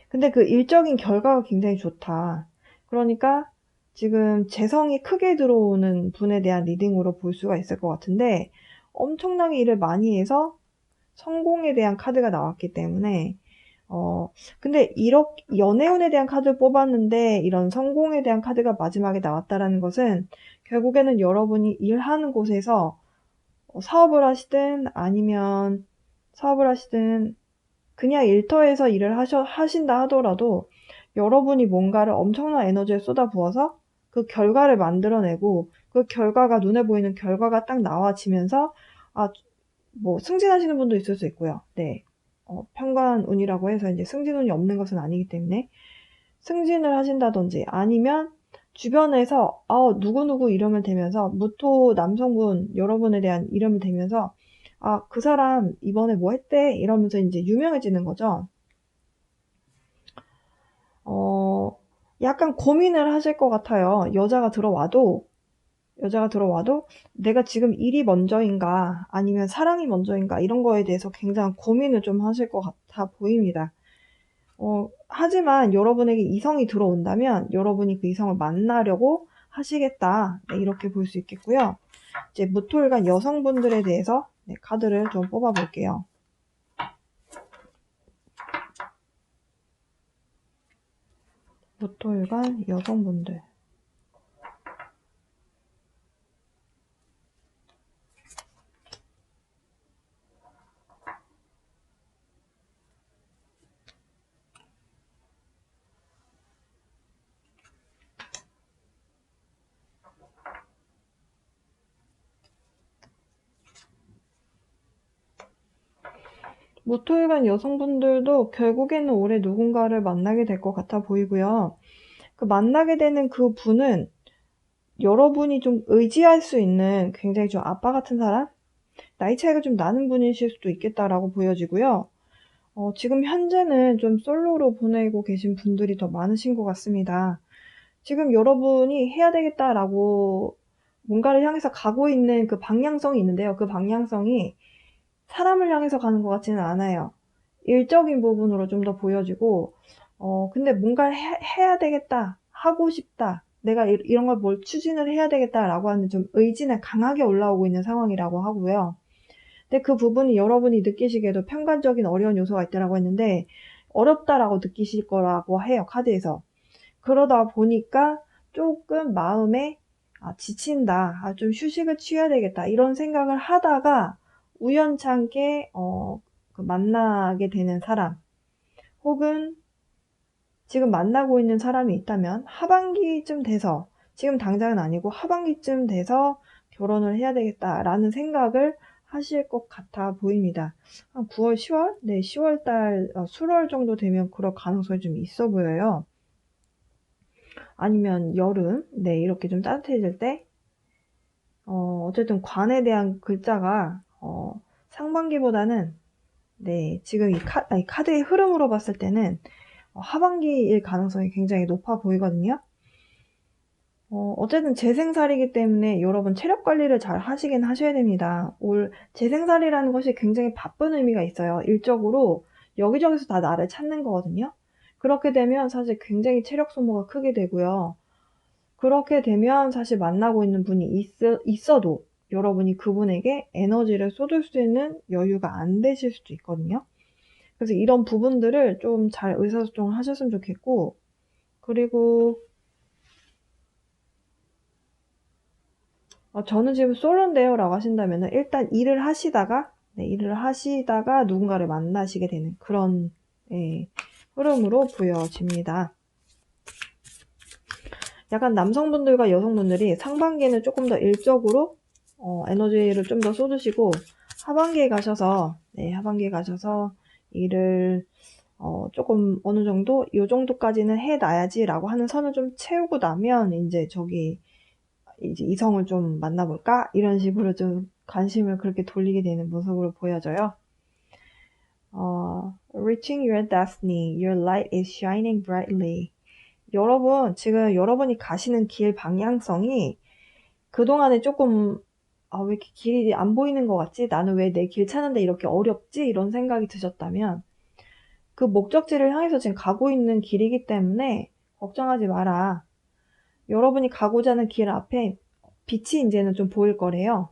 Speaker 1: 근데 그 일적인 결과가 굉장히 좋다. 그러니까 지금 재성이 크게 들어오는 분에 대한 리딩으로 볼 수가 있을 것 같은데, 엄청나게 일을 많이 해서 성공에 대한 카드가 나왔기 때문에 근데 이렇게 연애운에 대한 카드를 뽑았는데 이런 성공에 대한 카드가 마지막에 나왔다라는 것은 결국에는 여러분이 일하는 곳에서 사업을 하시든 아니면 그냥 일터에서 일을 하신다 하더라도 여러분이 뭔가를 엄청난 에너지를 쏟아부어서 그 결과를 만들어내고, 그 결과가, 눈에 보이는 결과가 딱 나와지면서 뭐 승진하시는 분도 있을 수 있고요. 편관운이라고 해서 이제 승진운이 없는 것은 아니기 때문에 승진을 하신다든지, 아니면 주변에서 누구누구 이름을 대면서, 무토 남성분 여러분에 대한 이름을 대면서 그 사람 이번에 뭐 했대? 이러면서 이제 유명해지는 거죠. 약간 고민을 하실 것 같아요. 여자가 들어와도 내가 지금 일이 먼저인가 아니면 사랑이 먼저인가, 이런 거에 대해서 굉장히 고민을 좀 하실 것 같아 보입니다. 하지만 여러분에게 이성이 들어온다면 여러분이 그 이성을 만나려고 하시겠다, 이렇게 볼 수 있겠고요. 이제 무토일간 여성분들에 대해서 카드를 좀 뽑아 볼게요. 무토일간 여성분들. 무토일간 여성분들도 결국에는 올해 누군가를 만나게 될 것 같아 보이고요. 그 만나게 되는 그 분은 여러분이 좀 의지할 수 있는 굉장히 좀 아빠 같은 사람? 나이 차이가 좀 나는 분이실 수도 있겠다라고 보여지고요. 지금 현재는 좀 솔로로 보내고 계신 분들이 더 많으신 것 같습니다. 지금 여러분이 해야 되겠다라고 뭔가를 향해서 가고 있는 그 방향성이 있는데요. 그 방향성이 사람을 향해서 가는 것 같지는 않아요. 일적인 부분으로 좀 더 보여지고, 근데 뭔가를 해야 되겠다, 하고 싶다, 내가 이런 걸 뭘 추진을 해야 되겠다라고 하는 좀 의지는 강하게 올라오고 있는 상황이라고 하고요. 근데 그 부분이 여러분이 느끼시기에도 편관적인 어려운 요소가 있다라고 했는데, 어렵다라고 느끼실 거라고 해요, 카드에서. 그러다 보니까 조금 마음에 지친다, 좀 휴식을 취해야 되겠다, 이런 생각을 하다가 우연찮게 만나게 되는 사람, 혹은 지금 만나고 있는 사람이 있다면 하반기쯤 돼서, 지금 당장은 아니고 하반기쯤 돼서 결혼을 해야 되겠다라는 생각을 하실 것 같아 보입니다. 한 9월, 10월? 10월달, 수월 정도 되면 그럴 가능성이 좀 있어 보여요. 아니면 여름, 네, 이렇게 좀 따뜻해질 때, 어쨌든 관에 대한 글자가, 상반기보다는, 네, 지금 이 카드의 흐름으로 봤을 때는, 하반기일 가능성이 굉장히 높아 보이거든요. 어쨌든 재생살이기 때문에 여러분 체력 관리를 잘 하시긴 하셔야 됩니다. 올 재생살이라는 것이 굉장히 바쁜 의미가 있어요. 일적으로 여기저기서 다 나를 찾는 거거든요. 그렇게 되면 사실 굉장히 체력 소모가 크게 되고요. 그렇게 되면 사실 만나고 있는 분이 있어도 여러분이 그분에게 에너지를 쏟을 수 있는 여유가 안 되실 수도 있거든요. 그래서 이런 부분들을 좀 잘 의사소통을 하셨으면 좋겠고, 그리고 저는 지금 솔로인데요 라고 하신다면은 일단 일을 하시다가 누군가를 만나시게 되는 그런, 예, 흐름으로 보여집니다. 약간 남성분들과 여성분들이 상반기에는 조금 더 일적으로 에너지를 좀 더 쏟으시고 하반기에 가셔서 일을 조금 어느 정도 요 정도까지는 해놔야지 라고 하는 선을 좀 채우고 나면 이제 이제 이성을 좀 만나볼까? 이런 식으로 좀 관심을 그렇게 돌리게 되는 모습으로 보여져요. Reaching your destiny, your light is shining brightly. 여러분, 지금 여러분이 가시는 길 방향성이 그동안에 조금, 왜 이렇게 길이 안 보이는 것 같지? 나는 왜 내 길 찾는데 이렇게 어렵지? 이런 생각이 드셨다면, 그 목적지를 향해서 지금 가고 있는 길이기 때문에 걱정하지 마라. 여러분이 가고자 하는 길 앞에 빛이 이제는 좀 보일 거래요.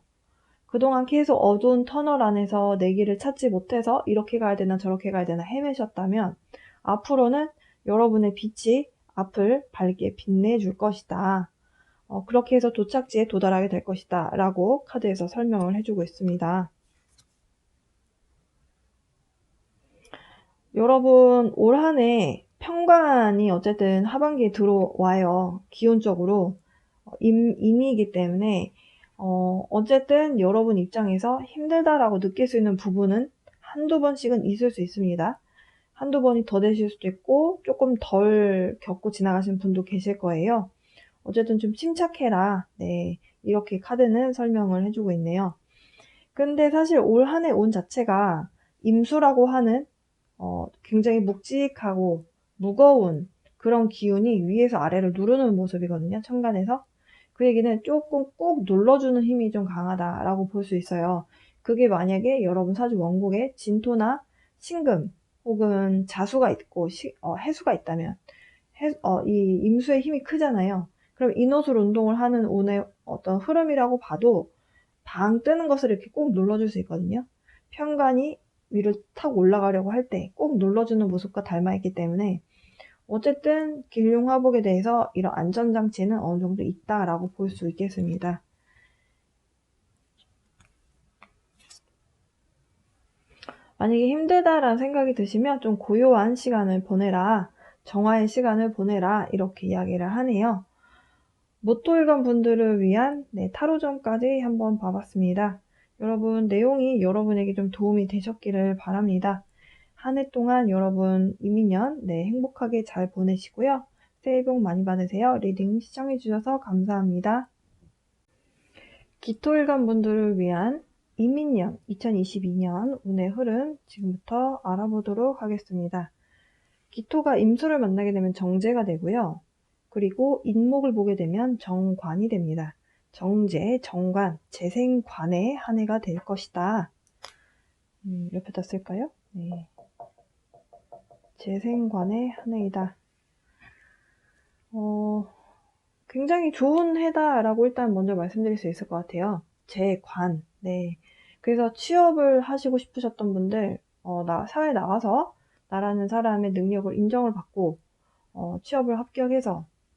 Speaker 1: 그동안 계속 어두운 터널 안에서 내 길을 찾지 못해서 이렇게 가야 되나 저렇게 가야 되나 헤매셨다면 앞으로는 여러분의 빛이 앞을 밝게 빛내줄 것이다. 그렇게 해서 도착지에 도달하게 될 것이다. 라고 카드에서 설명을 해주고 있습니다. 여러분, 올 한 해 평관이 어쨌든 하반기에 들어와요. 기온적으로. 임이기 때문에 어쨌든 여러분 입장에서 힘들다라고 느낄 수 있는 부분은 한두 번씩은 있을 수 있습니다. 한두 번이 더 되실 수도 있고 조금 덜 겪고 지나가신 분도 계실 거예요. 어쨌든 좀 침착해라. 네, 이렇게 카드는 설명을 해주고 있네요. 근데 사실 올 한 해 운 자체가 임수라고 하는 굉장히 묵직하고 무거운 그런 기운이 위에서 아래를 누르는 모습이거든요. 천간에서. 그 얘기는 조금 꼭 눌러주는 힘이 좀 강하다라고 볼 수 있어요. 그게 만약에 여러분 사주 원국에 진토나 신금 혹은 자수가 있고 해수가 있다면 이 임수의 힘이 크잖아요. 그럼 인호술 운동을 하는 운의 어떤 흐름이라고 봐도 방 뜨는 것을 이렇게 꼭 눌러줄 수 있거든요. 편관이 위로 탁 올라가려고 할 때 꼭 눌러주는 모습과 닮아있기 때문에 어쨌든 길흉화복에 대해서 이런 안전장치는 어느 정도 있다라고 볼 수 있겠습니다. 만약에 힘들다라는 생각이 드시면 좀 고요한 시간을 보내라, 정화의 시간을 보내라 이렇게 이야기를 하네요. 모토일관 분들을 위한 타로점까지 한번 봐봤습니다. 여러분 내용이 여러분에게 좀 도움이 되셨기를 바랍니다. 한 해 동안 여러분 이민년 행복하게 잘 보내시고요. 새해 복 많이 받으세요. 리딩 시청해주셔서 감사합니다. 기토일관 분들을 위한 이민년 2022년 운의 흐름 지금부터 알아보도록 하겠습니다. 기토가 임수를 만나게 되면 정제가 되고요. 그리고 인목을 보게 되면 정관이 됩니다. 정제, 정관, 재생관의 한 해가 될 것이다. 옆에다 쓸까요? 네. 재생관의 한 해이다. 굉장히 좋은 해다라고 일단 먼저 말씀드릴 수 있을 것 같아요. 재관. 네. 그래서 취업을 하시고 싶으셨던 분들, 사회에 나가서 나라는 사람의 능력을 인정을 받고, 취업을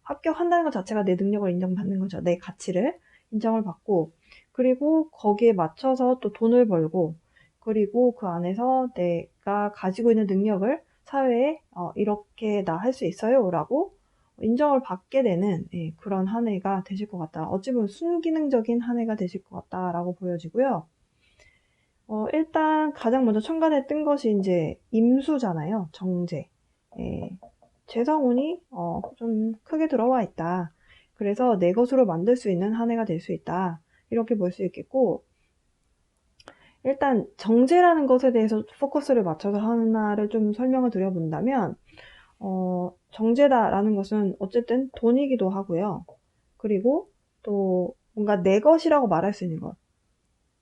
Speaker 1: 합격한다는 것 자체가 내 능력을 인정받는 거죠. 내 가치를 인정을 받고, 그리고 거기에 맞춰서 또 돈을 벌고, 그리고 그 안에서 내가 가지고 있는 능력을 사회에 이렇게 나 할 수 있어요 라고 인정을 받게 되는 그런 한 해가 되실 것 같다. 어찌 보면 순기능적인 한 해가 되실 것 같다라고 보여지고요. 일단 가장 먼저 천간에 뜬 것이 이제 임수잖아요. 정제. 예. 재성운이 좀 크게 들어와 있다. 그래서 내 것으로 만들 수 있는 한 해가 될 수 있다. 이렇게 볼 수 있겠고, 일단 정제라는 것에 대해서 포커스를 맞춰서 하나를 좀 설명을 드려본다면, 정제다라는 것은 어쨌든 돈이기도 하고요. 그리고 또 뭔가 내 것이라고 말할 수 있는 것.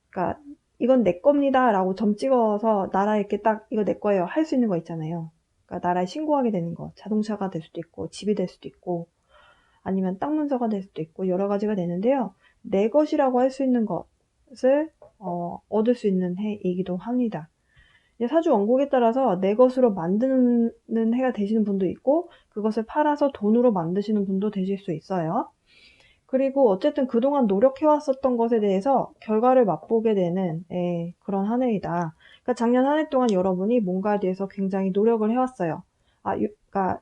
Speaker 1: 그러니까 이건 내 겁니다 라고 점 찍어서 나라에 이렇게 딱 이거 내 거예요 할 수 있는 거 있잖아요. 그러니까 나라에 신고하게 되는 거. 자동차가 될 수도 있고 집이 될 수도 있고 아니면 땅 문서가 될 수도 있고 여러 가지가 되는데요. 내 것이라고 할 수 있는 것을 얻을 수 있는 해이기도 합니다. 사주 원곡에 따라서 내 것으로 만드는 해가 되시는 분도 있고 그것을 팔아서 돈으로 만드시는 분도 되실 수 있어요. 그리고 어쨌든 그동안 노력해왔었던 것에 대해서 결과를 맛보게 되는 그런 한 해이다. 그러니까 작년 한 해 동안 여러분이 뭔가에 대해서 굉장히 노력을 해왔어요. 그러니까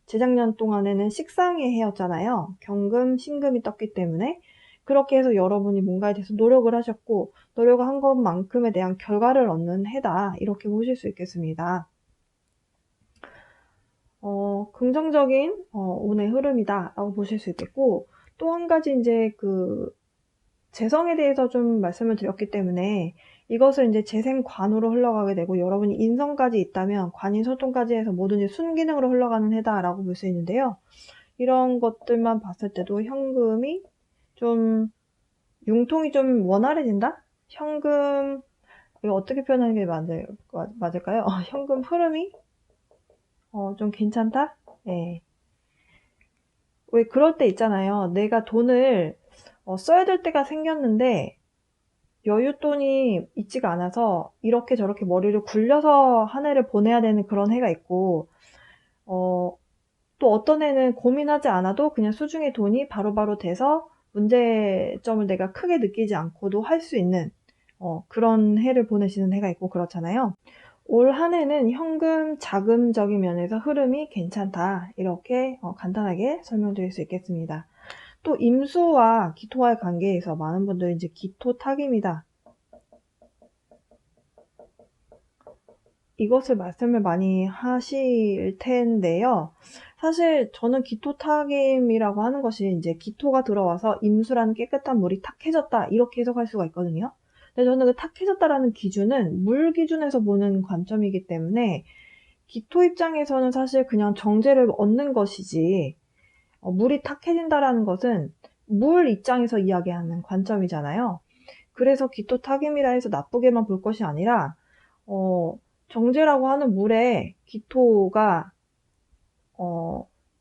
Speaker 1: 재작년 동안에는 식상의 해였잖아요. 경금, 신금이 떴기 때문에 그렇게 해서 여러분이 뭔가에 대해서 노력을 하셨고 노력을 한 것만큼에 대한 결과를 얻는 해다. 이렇게 보실 수 있겠습니다. 긍정적인 운의 흐름이다 라고 보실 수 있겠고 또 한 가지 이제 그 재성에 대해서 좀 말씀을 드렸기 때문에 이것을 이제 재생관으로 흘러가게 되고 여러분이 인성까지 있다면 관인소통까지 해서 뭐든지 순기능으로 흘러가는 해다라고 볼 수 있는데요. 이런 것들만 봤을 때도 현금이 좀 융통이 좀 원활해진다? 현금 이거 어떻게 표현하는 게 맞을까요? 현금 흐름이 좀 괜찮다? 네. 왜 그럴 때 있잖아요. 내가 돈을 써야 될 때가 생겼는데 여윳돈이 있지가 않아서 이렇게 저렇게 머리를 굴려서 한 해를 보내야 되는 그런 해가 있고 또 어떤 해는 고민하지 않아도 그냥 수중에 돈이 바로바로 돼서 문제점을 내가 크게 느끼지 않고도 할 수 있는 그런 해를 보내시는 해가 있고 그렇잖아요. 올 한 해는 현금 자금적인 면에서 흐름이 괜찮다. 이렇게 간단하게 설명드릴 수 있겠습니다. 또 임수와 기토와의 관계에서 많은 분들이 이제 기토 타기입니다. 이것을 말씀을 많이 하실 텐데요. 사실 저는 기토 타김이라고 하는 것이 이제 기토가 들어와서 임수라는 깨끗한 물이 탁해졌다 이렇게 해석할 수가 있거든요. 근데 저는 그 탁해졌다라는 기준은 물 기준에서 보는 관점이기 때문에 기토 입장에서는 사실 그냥 정제를 얻는 것이지 물이 탁해진다라는 것은 물 입장에서 이야기하는 관점이잖아요. 그래서 기토 타김이라 해서 나쁘게만 볼 것이 아니라 정제라고 하는 물에 기토가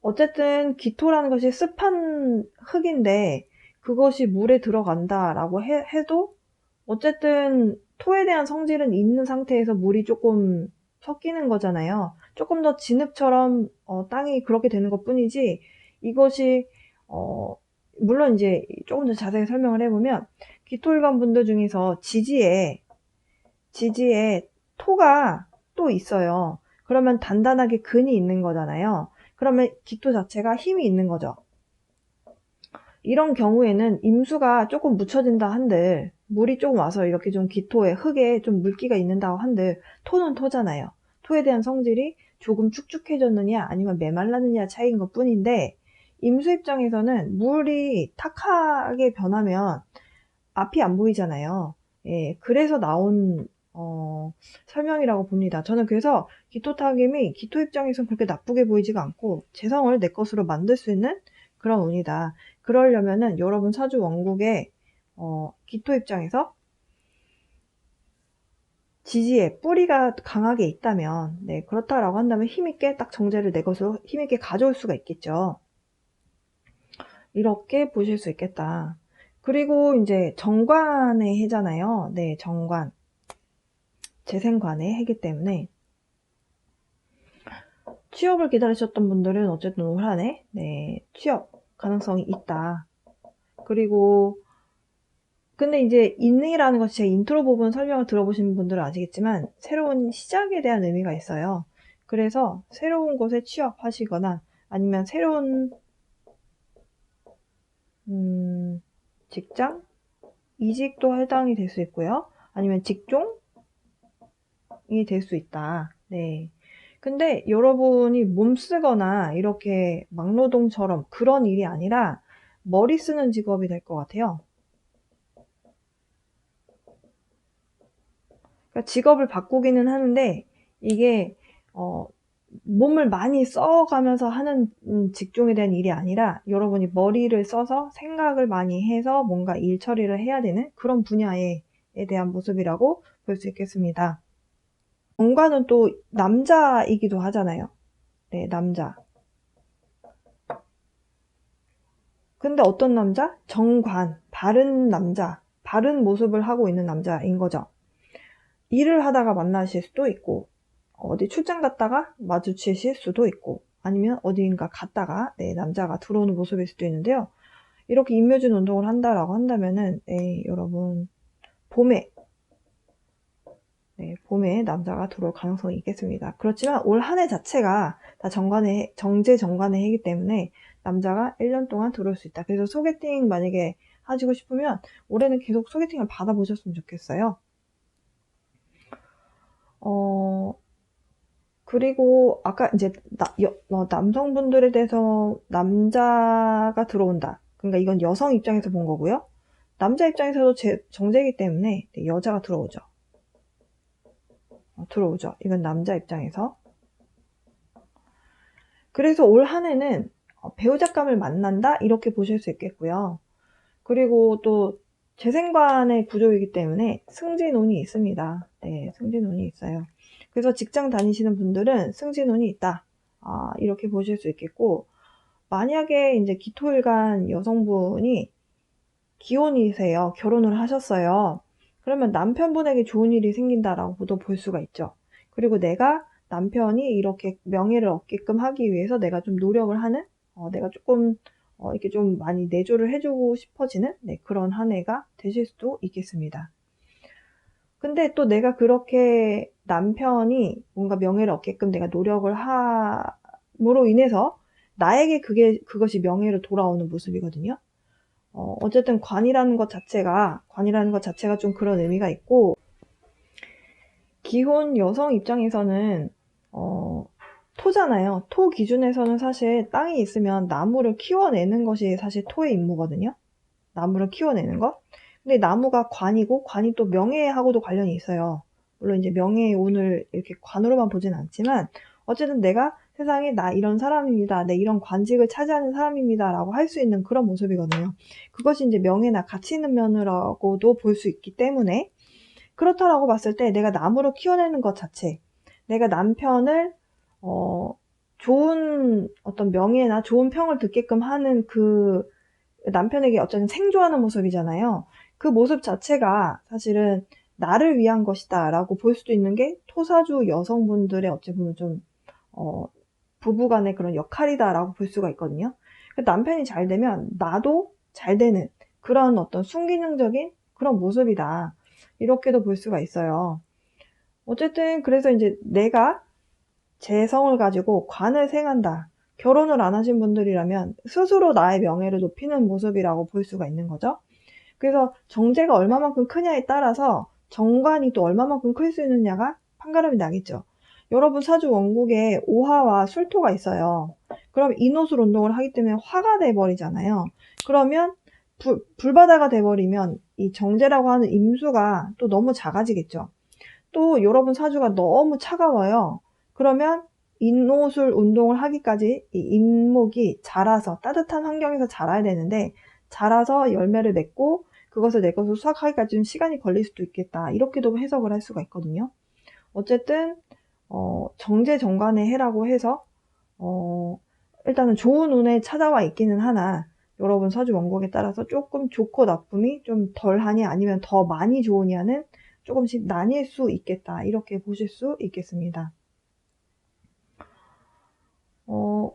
Speaker 1: 어쨌든 기토라는 것이 습한 흙인데 그것이 물에 들어간다라고 해도 어쨌든 토에 대한 성질은 있는 상태에서 물이 조금 섞이는 거잖아요. 조금 더 진흙처럼 땅이 그렇게 되는 것 뿐이지 이것이 물론 이제 조금 더 자세히 설명을 해보면 기토일관 분들 중에서 지지에 토가 또 있어요. 그러면 단단하게 근이 있는 거잖아요. 그러면 기토 자체가 힘이 있는 거죠. 이런 경우에는 임수가 조금 묻혀진다 한들 물이 조금 와서 이렇게 좀 기토에 흙에 좀 물기가 있는다고 한들 토는 토잖아요. 토에 대한 성질이 조금 축축해졌느냐 아니면 메말랐느냐 차이인 것 뿐인데 임수 입장에서는 물이 탁하게 변하면 앞이 안 보이잖아요. 예, 그래서 나온 설명이라고 봅니다. 저는 그래서 기토 타김이 기토 입장에선 그렇게 나쁘게 보이지가 않고 재성을 내 것으로 만들 수 있는 그런 운이다. 그러려면은 여러분 사주 원국에 기토 입장에서 지지에 뿌리가 강하게 있다면 네, 그렇다라고 한다면 힘있게 딱 정제를 내 것으로 힘있게 가져올 수가 있겠죠. 이렇게 보실 수 있겠다. 그리고 이제 정관의 해잖아요. 네, 정관. 재생관의 해기 때문에 취업을 기다리셨던 분들은 어쨌든 올 한 해 네, 취업 가능성이 있다. 그리고 근데 이제 인이라는 것이 제 인트로 부분 설명을 들어보신 분들은 아시겠지만 새로운 시작에 대한 의미가 있어요. 그래서 새로운 곳에 취업하시거나 아니면 새로운 직장? 이직도 해당이 될 수 있고요. 아니면 직종이 될 수 있다. 네. 근데 여러분이 몸 쓰거나 이렇게 막노동처럼 그런 일이 아니라 머리 쓰는 직업이 될 것 같아요. 그러니까 직업을 바꾸기는 하는데 이게 몸을 많이 써가면서 하는 직종에 대한 일이 아니라 여러분이 머리를 써서 생각을 많이 해서 뭔가 일 처리를 해야 되는 그런 분야에 대한 모습이라고 볼 수 있겠습니다. 정관은 또 남자이기도 하잖아요. 네, 남자. 근데 어떤 남자? 정관, 바른 남자, 바른 모습을 하고 있는 남자인 거죠. 일을 하다가 만나실 수도 있고, 어디 출장 갔다가 마주치실 수도 있고, 아니면 어디인가 갔다가 남자가 들어오는 모습일 수도 있는데요. 이렇게 임묘진 운동을 한다라고 한다면은 여러분 봄에 봄에 남자가 들어올 가능성이 있겠습니다. 그렇지만 올 한 해 자체가 다 정제 정관의 해이기 때문에 남자가 1년 동안 들어올 수 있다. 그래서 소개팅 만약에 하시고 싶으면 올해는 계속 소개팅을 받아보셨으면 좋겠어요. 그리고 아까 이제 남성분들에 대해서 남자가 들어온다. 그러니까 이건 여성 입장에서 본 거고요. 남자 입장에서도 정제이기 때문에 여자가 들어오죠. 들어오죠. 이건 남자 입장에서. 그래서 올 한 해는 배우작감을 만난다 이렇게 보실 수 있겠고요. 그리고 또 재생관의 구조이기 때문에 승진운이 있습니다. 네, 승진운이 있어요. 그래서 직장 다니시는 분들은 승진운이 있다. 이렇게 보실 수 있겠고, 만약에 이제 기토일간 여성분이 기혼이세요. 결혼을 하셨어요. 그러면 남편분에게 좋은 일이 생긴다라고도 볼 수가 있죠. 그리고 내가 남편이 이렇게 명예를 얻게끔 하기 위해서 내가 좀 노력을 하는, 내가 조금 이렇게 좀 많이 내조를 해주고 싶어지는 그런 한 해가 되실 수도 있겠습니다. 근데 또 내가 그렇게 남편이 뭔가 명예를 얻게끔 내가 노력을 함으로 인해서 나에게 그것이 명예로 돌아오는 모습이거든요. 어쨌든 관이라는 것 자체가 좀 그런 의미가 있고, 기혼 여성 입장에서는 토잖아요. 토 기준에서는 사실 땅이 있으면 나무를 키워내는 것이 사실 토의 임무거든요. 나무를 키워내는 것. 근데 나무가 관이고, 관이 또 명예하고도 관련이 있어요. 물론 이제 명예의 운을 이렇게 관으로만 보진 않지만, 어쨌든 내가 세상에 나 이런 사람입니다. 내 이런 관직을 차지하는 사람입니다. 라고 할 수 있는 그런 모습이거든요. 그것이 이제 명예나 가치 있는 면이라고도 볼 수 있기 때문에, 그렇다라고 봤을 때 내가 나무를 키워내는 것 자체, 내가 남편을 좋은 어떤 명예나 좋은 평을 듣게끔 하는 그 남편에게 어쩌면 생존하는 모습이잖아요. 그 모습 자체가 사실은 나를 위한 것이다 라고 볼 수도 있는 게 토사주 여성분들의 어찌 보면 좀 부부간의 그런 역할이다 라고 볼 수가 있거든요. 남편이 잘 되면 나도 잘 되는 그런 어떤 순기능적인 그런 모습이다, 이렇게도 볼 수가 있어요. 어쨌든 그래서 이제 내가 재성을 가지고 관을 생한다, 결혼을 안 하신 분들이라면 스스로 나의 명예를 높이는 모습이라고 볼 수가 있는 거죠. 그래서 정제가 얼마만큼 크냐에 따라서 정관이 또 얼마만큼 클 수 있느냐가 판가름이 나겠죠. 여러분 사주 원국에 오화와 술토가 있어요. 그럼 인호술 운동을 하기 때문에 화가 돼버리잖아요. 그러면 불바다가 돼버리면 이 정제라고 하는 임수가 또 너무 작아지겠죠. 또 여러분 사주가 너무 차가워요. 그러면 인호술 운동을 하기까지 이 인목이 자라서 따뜻한 환경에서 자라야 되는데, 자라서 열매를 맺고 그것을 내 것으로 수확하기까지 좀 시간이 걸릴 수도 있겠다, 이렇게도 해석을 할 수가 있거든요. 어쨌든 정제정관의 해라고 해서 일단은 좋은 운에 찾아와 있기는 하나, 여러분 사주 원국에 따라서 조금 좋고 나쁨이 좀 덜하니 아니면 더 많이 좋으냐는 조금씩 나뉠 수 있겠다, 이렇게 보실 수 있겠습니다.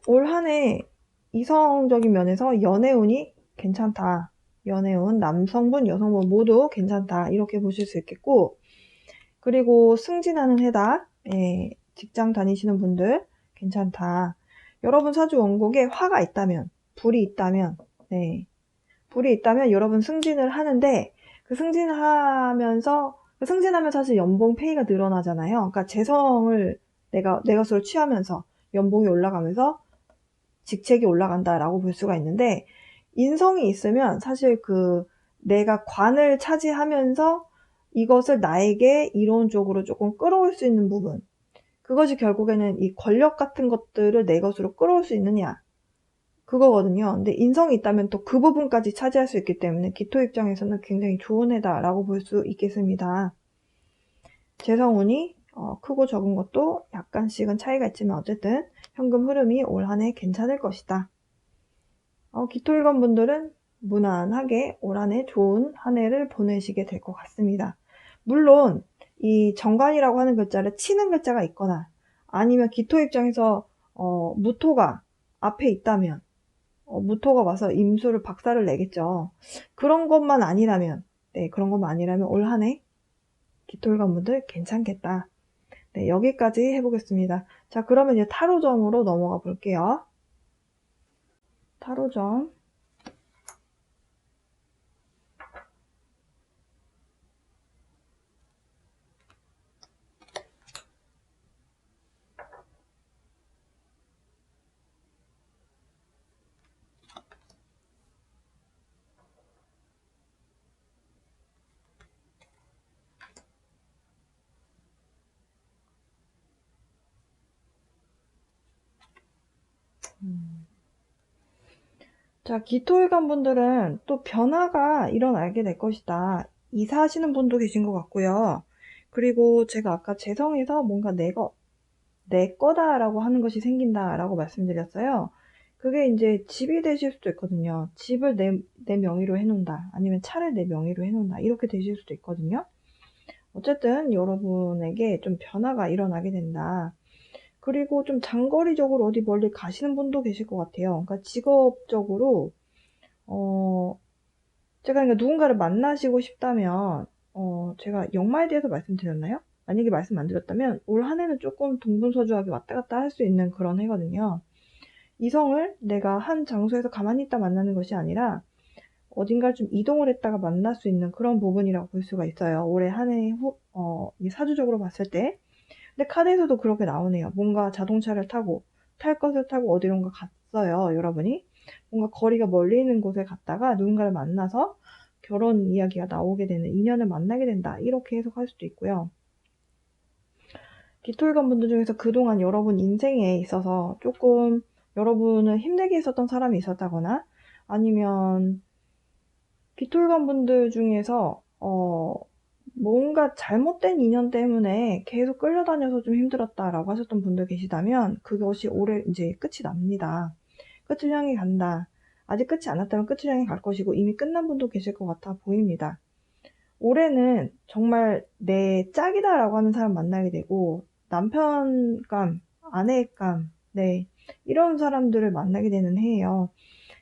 Speaker 1: 올 한 해 이성적인 면에서 연애운이 괜찮다. 연애운, 남성분, 여성분 모두 괜찮다, 이렇게 보실 수 있겠고, 그리고 승진하는 해다. 직장 다니시는 분들 괜찮다. 여러분 사주 원곡에 화가 있다면, 불이 있다면, 여러분 승진을 하는데, 그 승진하면 사실 연봉 페이가 늘어나잖아요. 그러니까 재성을 내 것으로 취하면서 연봉이 올라가면서 직책이 올라간다라고 볼 수가 있는데, 인성이 있으면 사실 내가 관을 차지하면서 이것을 나에게 이론적으로 조금 끌어올 수 있는 부분, 그것이 결국에는 이 권력 같은 것들을 내 것으로 끌어올 수 있느냐, 그거거든요. 근데 인성이 있다면 또 그 부분까지 차지할 수 있기 때문에 기토 입장에서는 굉장히 좋은 해다라고 볼 수 있겠습니다. 재성운이 크고 적은 것도 약간씩은 차이가 있지만 어쨌든 현금 흐름이 올 한 해 괜찮을 것이다. 기토일관 분들은 무난하게 올 한 해 좋은 한 해를 보내시게 될 것 같습니다. 물론 이 정관이라고 하는 글자를 치는 글자가 있거나 아니면 기토 입장에서 무토가 앞에 있다면 무토가 와서 임수를 박살을 내겠죠. 그런 것만 아니라면 올 한 해 기토일관 분들 괜찮겠다. 네, 여기까지 해보겠습니다. 자, 그러면 이제 타로점으로 넘어가 볼게요. 타로점. 자, 기토일관 분들은 또 변화가 일어나게 될 것이다. 이사하시는 분도 계신 것 같고요. 그리고 제가 아까 재성에서 뭔가 내 거다라고 하는 것이 생긴다라고 말씀드렸어요. 그게 이제 집이 되실 수도 있거든요. 집을 내 명의로 해놓는다. 아니면 차를 내 명의로 해놓는다. 이렇게 되실 수도 있거든요. 어쨌든 여러분에게 좀 변화가 일어나게 된다. 그리고 좀 장거리적으로 어디 멀리 가시는 분도 계실 것 같아요. 그러니까 직업적으로 제가 그러니까 누군가를 만나시고 싶다면 제가 역마에 대해서 말씀드렸나요? 만약에 말씀 안 드렸다면 올 한 해는 조금 동분서주하게 왔다 갔다 할 수 있는 그런 해거든요. 이성을 내가 한 장소에서 가만히 있다 만나는 것이 아니라 어딘가를 좀 이동을 했다가 만날 수 있는 그런 부분이라고 볼 수가 있어요. 올해 한 해 사주적으로 봤을 때. 근데 카드에서도 그렇게 나오네요. 뭔가 자동차를 타고 탈 것을 타고 어디론가 갔어요. 여러분이 뭔가 거리가 멀리 있는 곳에 갔다가 누군가를 만나서 결혼 이야기가 나오게 되는, 인연을 만나게 된다, 이렇게 해석할 수도 있고요. 기토일관 분들 중에서 그동안 여러분 인생에 있어서 조금 여러분을 힘들게 했었던 사람이 있었다거나, 아니면 기토일관 분들 중에서 뭔가 잘못된 인연 때문에 계속 끌려다녀서 좀 힘들었다라고 하셨던 분들 계시다면 그것이 올해 이제 끝이 납니다. 끝을 향해 간다. 아직 끝이 안 났다면 끝을 향해 갈 것이고 이미 끝난 분도 계실 것 같아 보입니다. 올해는 정말 내 짝이다라고 하는 사람 만나게 되고 남편감, 아내감, 네, 이런 사람들을 만나게 되는 해예요.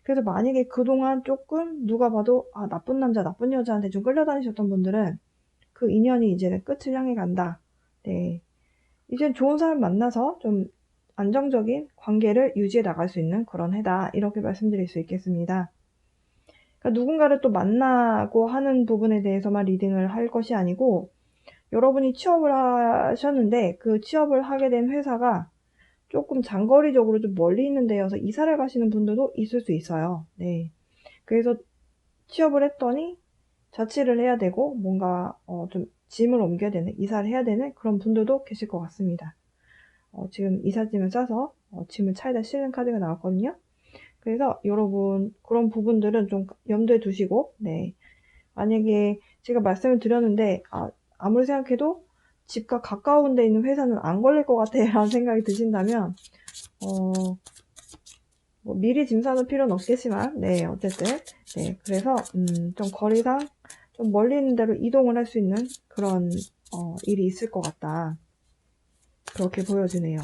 Speaker 1: 그래서 만약에 그동안 조금 누가 봐도 나쁜 남자, 나쁜 여자한테 좀 끌려다니셨던 분들은 그 인연이 이제는 끝을 향해 간다. 네. 이젠 좋은 사람 만나서 좀 안정적인 관계를 유지해 나갈 수 있는 그런 해다. 이렇게 말씀드릴 수 있겠습니다. 그러니까 누군가를 또 만나고 하는 부분에 대해서만 리딩을 할 것이 아니고, 여러분이 취업을 하셨는데 그 취업을 하게 된 회사가 조금 장거리적으로 좀 멀리 있는 데여서 이사를 가시는 분들도 있을 수 있어요. 네. 그래서 취업을 했더니 자취를 해야 되고 뭔가 좀 짐을 옮겨야 되는, 이사를 해야 되는 그런 분들도 계실 것 같습니다. 지금 이삿짐을 싸서 짐을 차에다 실는 카드가 나왔거든요. 그래서 여러분 그런 부분들은 좀 염두에 두시고, 네, 만약에 제가 말씀을 드렸는데 아무리 생각해도 집과 가까운 데 있는 회사는 안 걸릴 것 같아 라는 생각이 드신다면 뭐 미리 짐 싸는 필요는 없겠지만, 네, 어쨌든 네, 그래서 좀 거리상 좀 멀리 있는 데로 이동을 할 수 있는 그런 일이 있을 것 같다, 그렇게 보여지네요.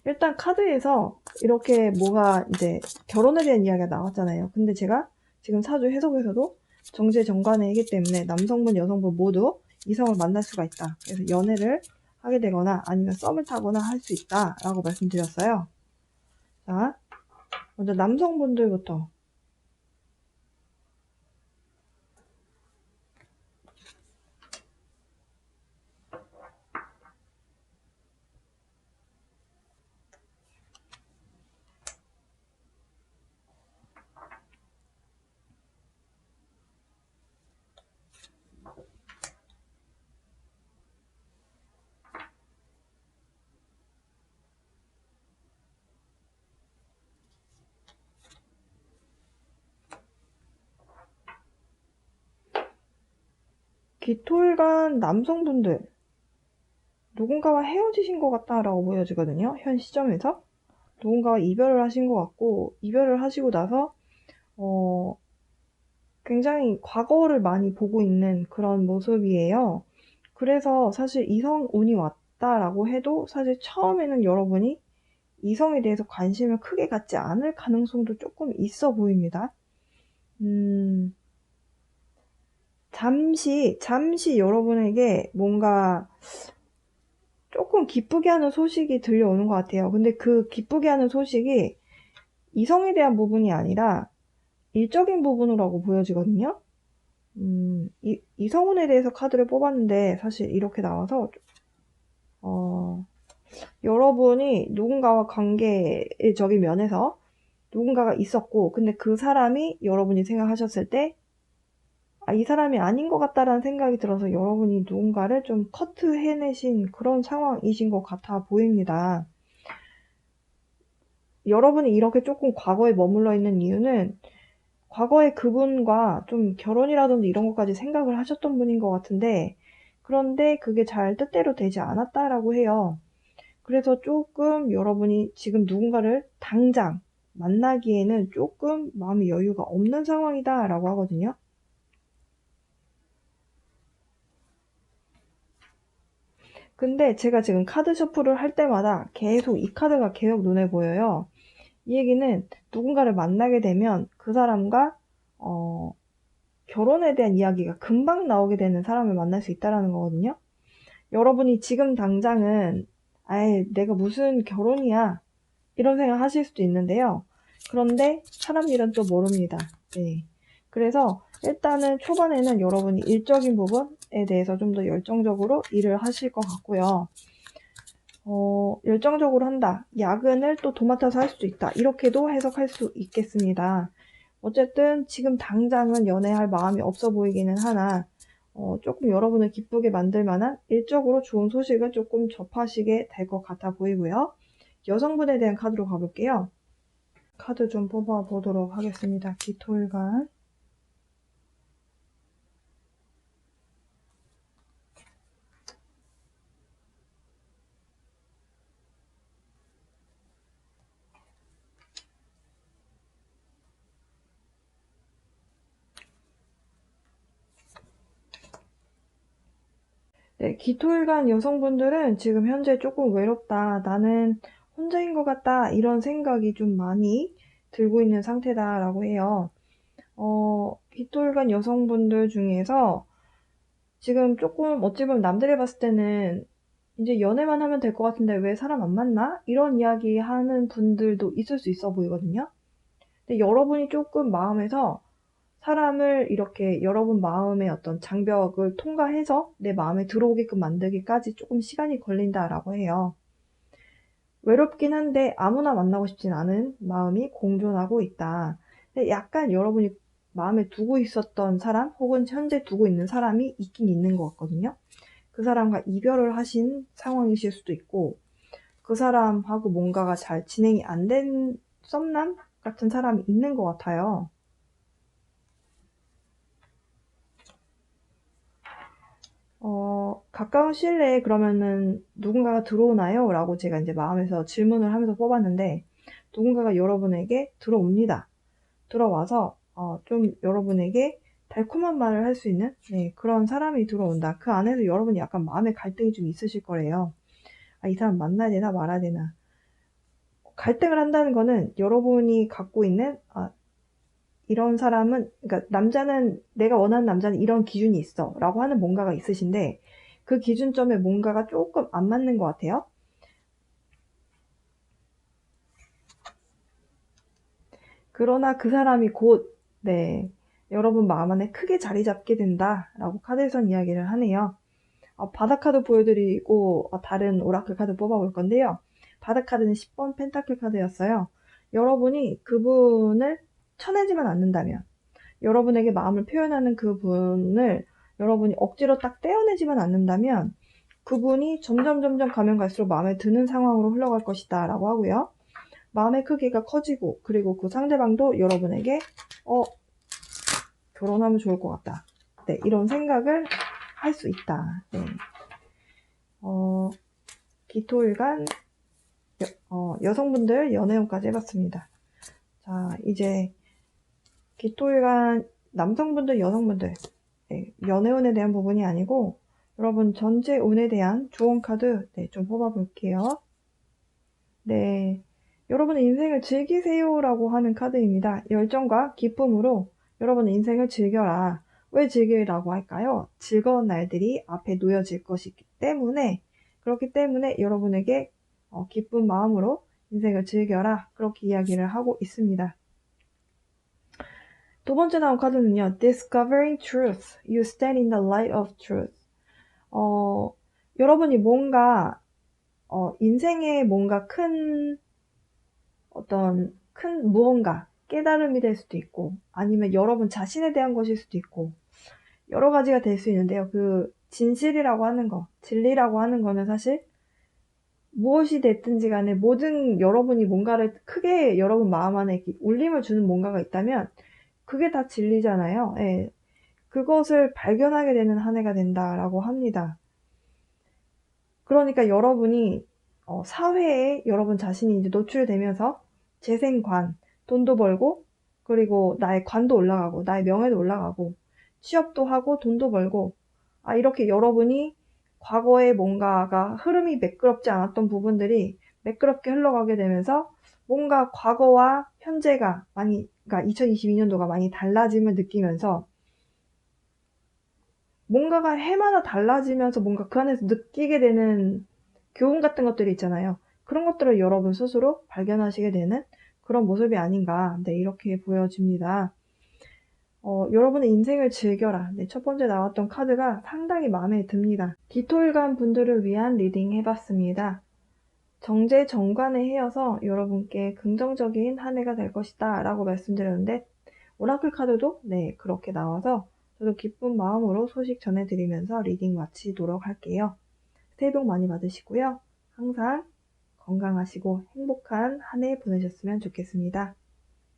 Speaker 1: 일단 카드에서 이렇게 뭐가 이제 결혼에 대한 이야기가 나왔잖아요. 근데 제가 지금 사주 해석에서도 정제 정관이기 때문에 남성분, 여성분 모두 이성을 만날 수가 있다. 그래서 연애를 하게 되거나 아니면 썸을 타거나 할 수 있다 라고 말씀드렸어요. 자, 먼저 남성분들부터. 기토일간 남성분들, 누군가와 헤어지신 것 같다라고 보여지거든요. 현 시점에서. 누군가와 이별을 하신 것 같고, 이별을 하시고 나서, 굉장히 과거를 많이 보고 있는 그런 모습이에요. 그래서 사실 이성운이 왔다라고 해도 사실 처음에는 여러분이 이성에 대해서 관심을 크게 갖지 않을 가능성도 조금 있어 보입니다. 잠시 여러분에게 뭔가 조금 기쁘게 하는 소식이 들려오는 것 같아요. 근데 그 기쁘게 하는 소식이 이성에 대한 부분이 아니라 일적인 부분이라고 보여지거든요. 이성운에 대해서 카드를 뽑았는데 사실 이렇게 나와서 여러분이 누군가와 관계적인 면에서 누군가가 있었고 근데 그 사람이 여러분이 생각하셨을 때 이 사람이 아닌 것 같다라는 생각이 들어서 여러분이 누군가를 좀 커트해내신 그런 상황이신 것 같아 보입니다. 여러분이 이렇게 조금 과거에 머물러 있는 이유는 과거에 그분과 좀 결혼이라든지 이런 것까지 생각을 하셨던 분인 것 같은데 그런데 그게 잘 뜻대로 되지 않았다라고 해요. 그래서 조금 여러분이 지금 누군가를 당장 만나기에는 조금 마음의 여유가 없는 상황이다라고 하거든요. 근데 제가 지금 카드 셔플을 할 때마다 계속 이 카드가 계속 눈에 보여요. 이 얘기는 누군가를 만나게 되면 그 사람과 결혼에 대한 이야기가 금방 나오게 되는 사람을 만날 수 있다는 거거든요. 여러분이 지금 당장은 아예 내가 무슨 결혼이야 이런 생각 하실 수도 있는데요. 그런데 사람 일은 또 모릅니다. 네. 그래서 일단은 초반에는 여러분이 일적인 부분에 대해서 좀 더 열정적으로 일을 하실 것 같고요. 열정적으로 한다. 야근을 또 도맡아서 할 수도 있다. 이렇게도 해석할 수 있겠습니다. 어쨌든 지금 당장은 연애할 마음이 없어 보이기는 하나 조금 여러분을 기쁘게 만들 만한 일적으로 좋은 소식을 조금 접하시게 될 것 같아 보이고요. 여성분에 대한 카드로 가볼게요. 카드 좀 뽑아보도록 하겠습니다. 기토일간. 네, 기토일간 여성분들은 지금 현재 조금 외롭다. 나는 혼자인 것 같다. 이런 생각이 좀 많이 들고 있는 상태다라고 해요. 기토일간 여성분들 중에서 지금 조금 어찌 보면 남들이 봤을 때는 이제 연애만 하면 될 것 같은데 왜 사람 안 만나? 이런 이야기 하는 분들도 있을 수 있어 보이거든요. 근데 여러분이 조금 마음에서 사람을 이렇게 여러분 마음의 어떤 장벽을 통과해서 내 마음에 들어오게끔 만들기까지 조금 시간이 걸린다라고 해요. 외롭긴 한데 아무나 만나고 싶진 않은 마음이 공존하고 있다. 근데 약간 여러분이 마음에 두고 있었던 사람 혹은 현재 두고 있는 사람이 있긴 있는 것 같거든요. 그 사람과 이별을 하신 상황이실 수도 있고 그 사람하고 뭔가가 잘 진행이 안 된 썸남 같은 사람이 있는 것 같아요. 가까운 시일 내에 그러면은 누군가가 들어오나요? 라고 제가 이제 마음에서 질문을 하면서 뽑았는데 누군가가 여러분에게 들어옵니다. 들어와서 좀 여러분에게 달콤한 말을 할 수 있는 그런 사람이 들어온다. 그 안에서 여러분이 약간 마음의 갈등이 좀 있으실 거래요. 이 사람 만나야 되나 말아야 되나. 갈등을 한다는 거는 여러분이 갖고 있는 이런 사람은 그러니까 남자는 내가 원하는 남자는 이런 기준이 있어 라고 하는 뭔가가 있으신데 그 기준점에 뭔가가 조금 안 맞는 것 같아요. 그러나 그 사람이 곧 여러분 마음 안에 크게 자리 잡게 된다라고 카드에선 이야기를 하네요. 바닥 카드 보여드리고 다른 오라클 카드 뽑아볼 건데요. 바닥 카드는 10번 펜타클 카드였어요. 여러분이 그분을 쳐내지만 않는다면 여러분에게 마음을 표현하는 그분을 여러분이 억지로 딱 떼어내지만 않는다면 그분이 점점 가면 갈수록 마음에 드는 상황으로 흘러갈 것이다 라고 하고요. 마음의 크기가 커지고 그리고 그 상대방도 여러분에게 결혼하면 좋을 것 같다. 이런 생각을 할 수 있다. 네. 기토일간 여성분들 연애운까지 해봤습니다. 자, 이제 기토일간 남성분들, 여성분들 네, 연애운에 대한 부분이 아니고 여러분 전체 운에 대한 조언 카드 네, 좀 뽑아볼게요. 네, 여러분의 인생을 즐기세요라고 하는 카드입니다. 열정과 기쁨으로 여러분의 인생을 즐겨라. 왜 즐기라고 할까요? 즐거운 날들이 앞에 놓여질 것이기 때문에 그렇기 때문에 여러분에게 기쁜 마음으로 인생을 즐겨라. 그렇게 이야기를 하고 있습니다. 두 번째 나온 카드는요. Discovering Truth. You stand in the light of truth. 여러분이 뭔가 인생에 뭔가 큰 무언가 깨달음이 될 수도 있고 아니면 여러분 자신에 대한 것일 수도 있고 여러 가지가 될 수 있는데요. 그 진실이라고 하는 거, 진리라고 하는 거는 사실 무엇이 됐든지 간에 모든 여러분이 뭔가를 크게 여러분 마음 안에 울림을 주는 뭔가가 있다면 그게 다 진리잖아요. 예. 그것을 발견하게 되는 한 해가 된다라고 합니다. 그러니까 여러분이 사회에 여러분 자신이 이제 노출되면서 재생관, 돈도 벌고 그리고 나의 관도 올라가고 나의 명예도 올라가고 취업도 하고 돈도 벌고 이렇게 여러분이 과거에 뭔가가 흐름이 매끄럽지 않았던 부분들이 매끄럽게 흘러가게 되면서 뭔가 과거와 현재가 그러니까 2022년도가 많이 달라짐을 느끼면서 뭔가가 해마다 달라지면서 뭔가 그 안에서 느끼게 되는 교훈 같은 것들이 있잖아요. 그런 것들을 여러분 스스로 발견하시게 되는 그런 모습이 아닌가. 네, 이렇게 보여집니다. 여러분의 인생을 즐겨라. 네, 첫 번째 나왔던 카드가 상당히 마음에 듭니다. 기토일간 분들을 위한 리딩 해봤습니다. 정제정관의 해여서 여러분께 긍정적인 한 해가 될 것이다 라고 말씀드렸는데 오라클 카드도 네, 그렇게 나와서 저도 기쁜 마음으로 소식 전해드리면서 리딩 마치도록 할게요. 새해 복 많이 받으시고요. 항상 건강하시고 행복한 한 해 보내셨으면 좋겠습니다.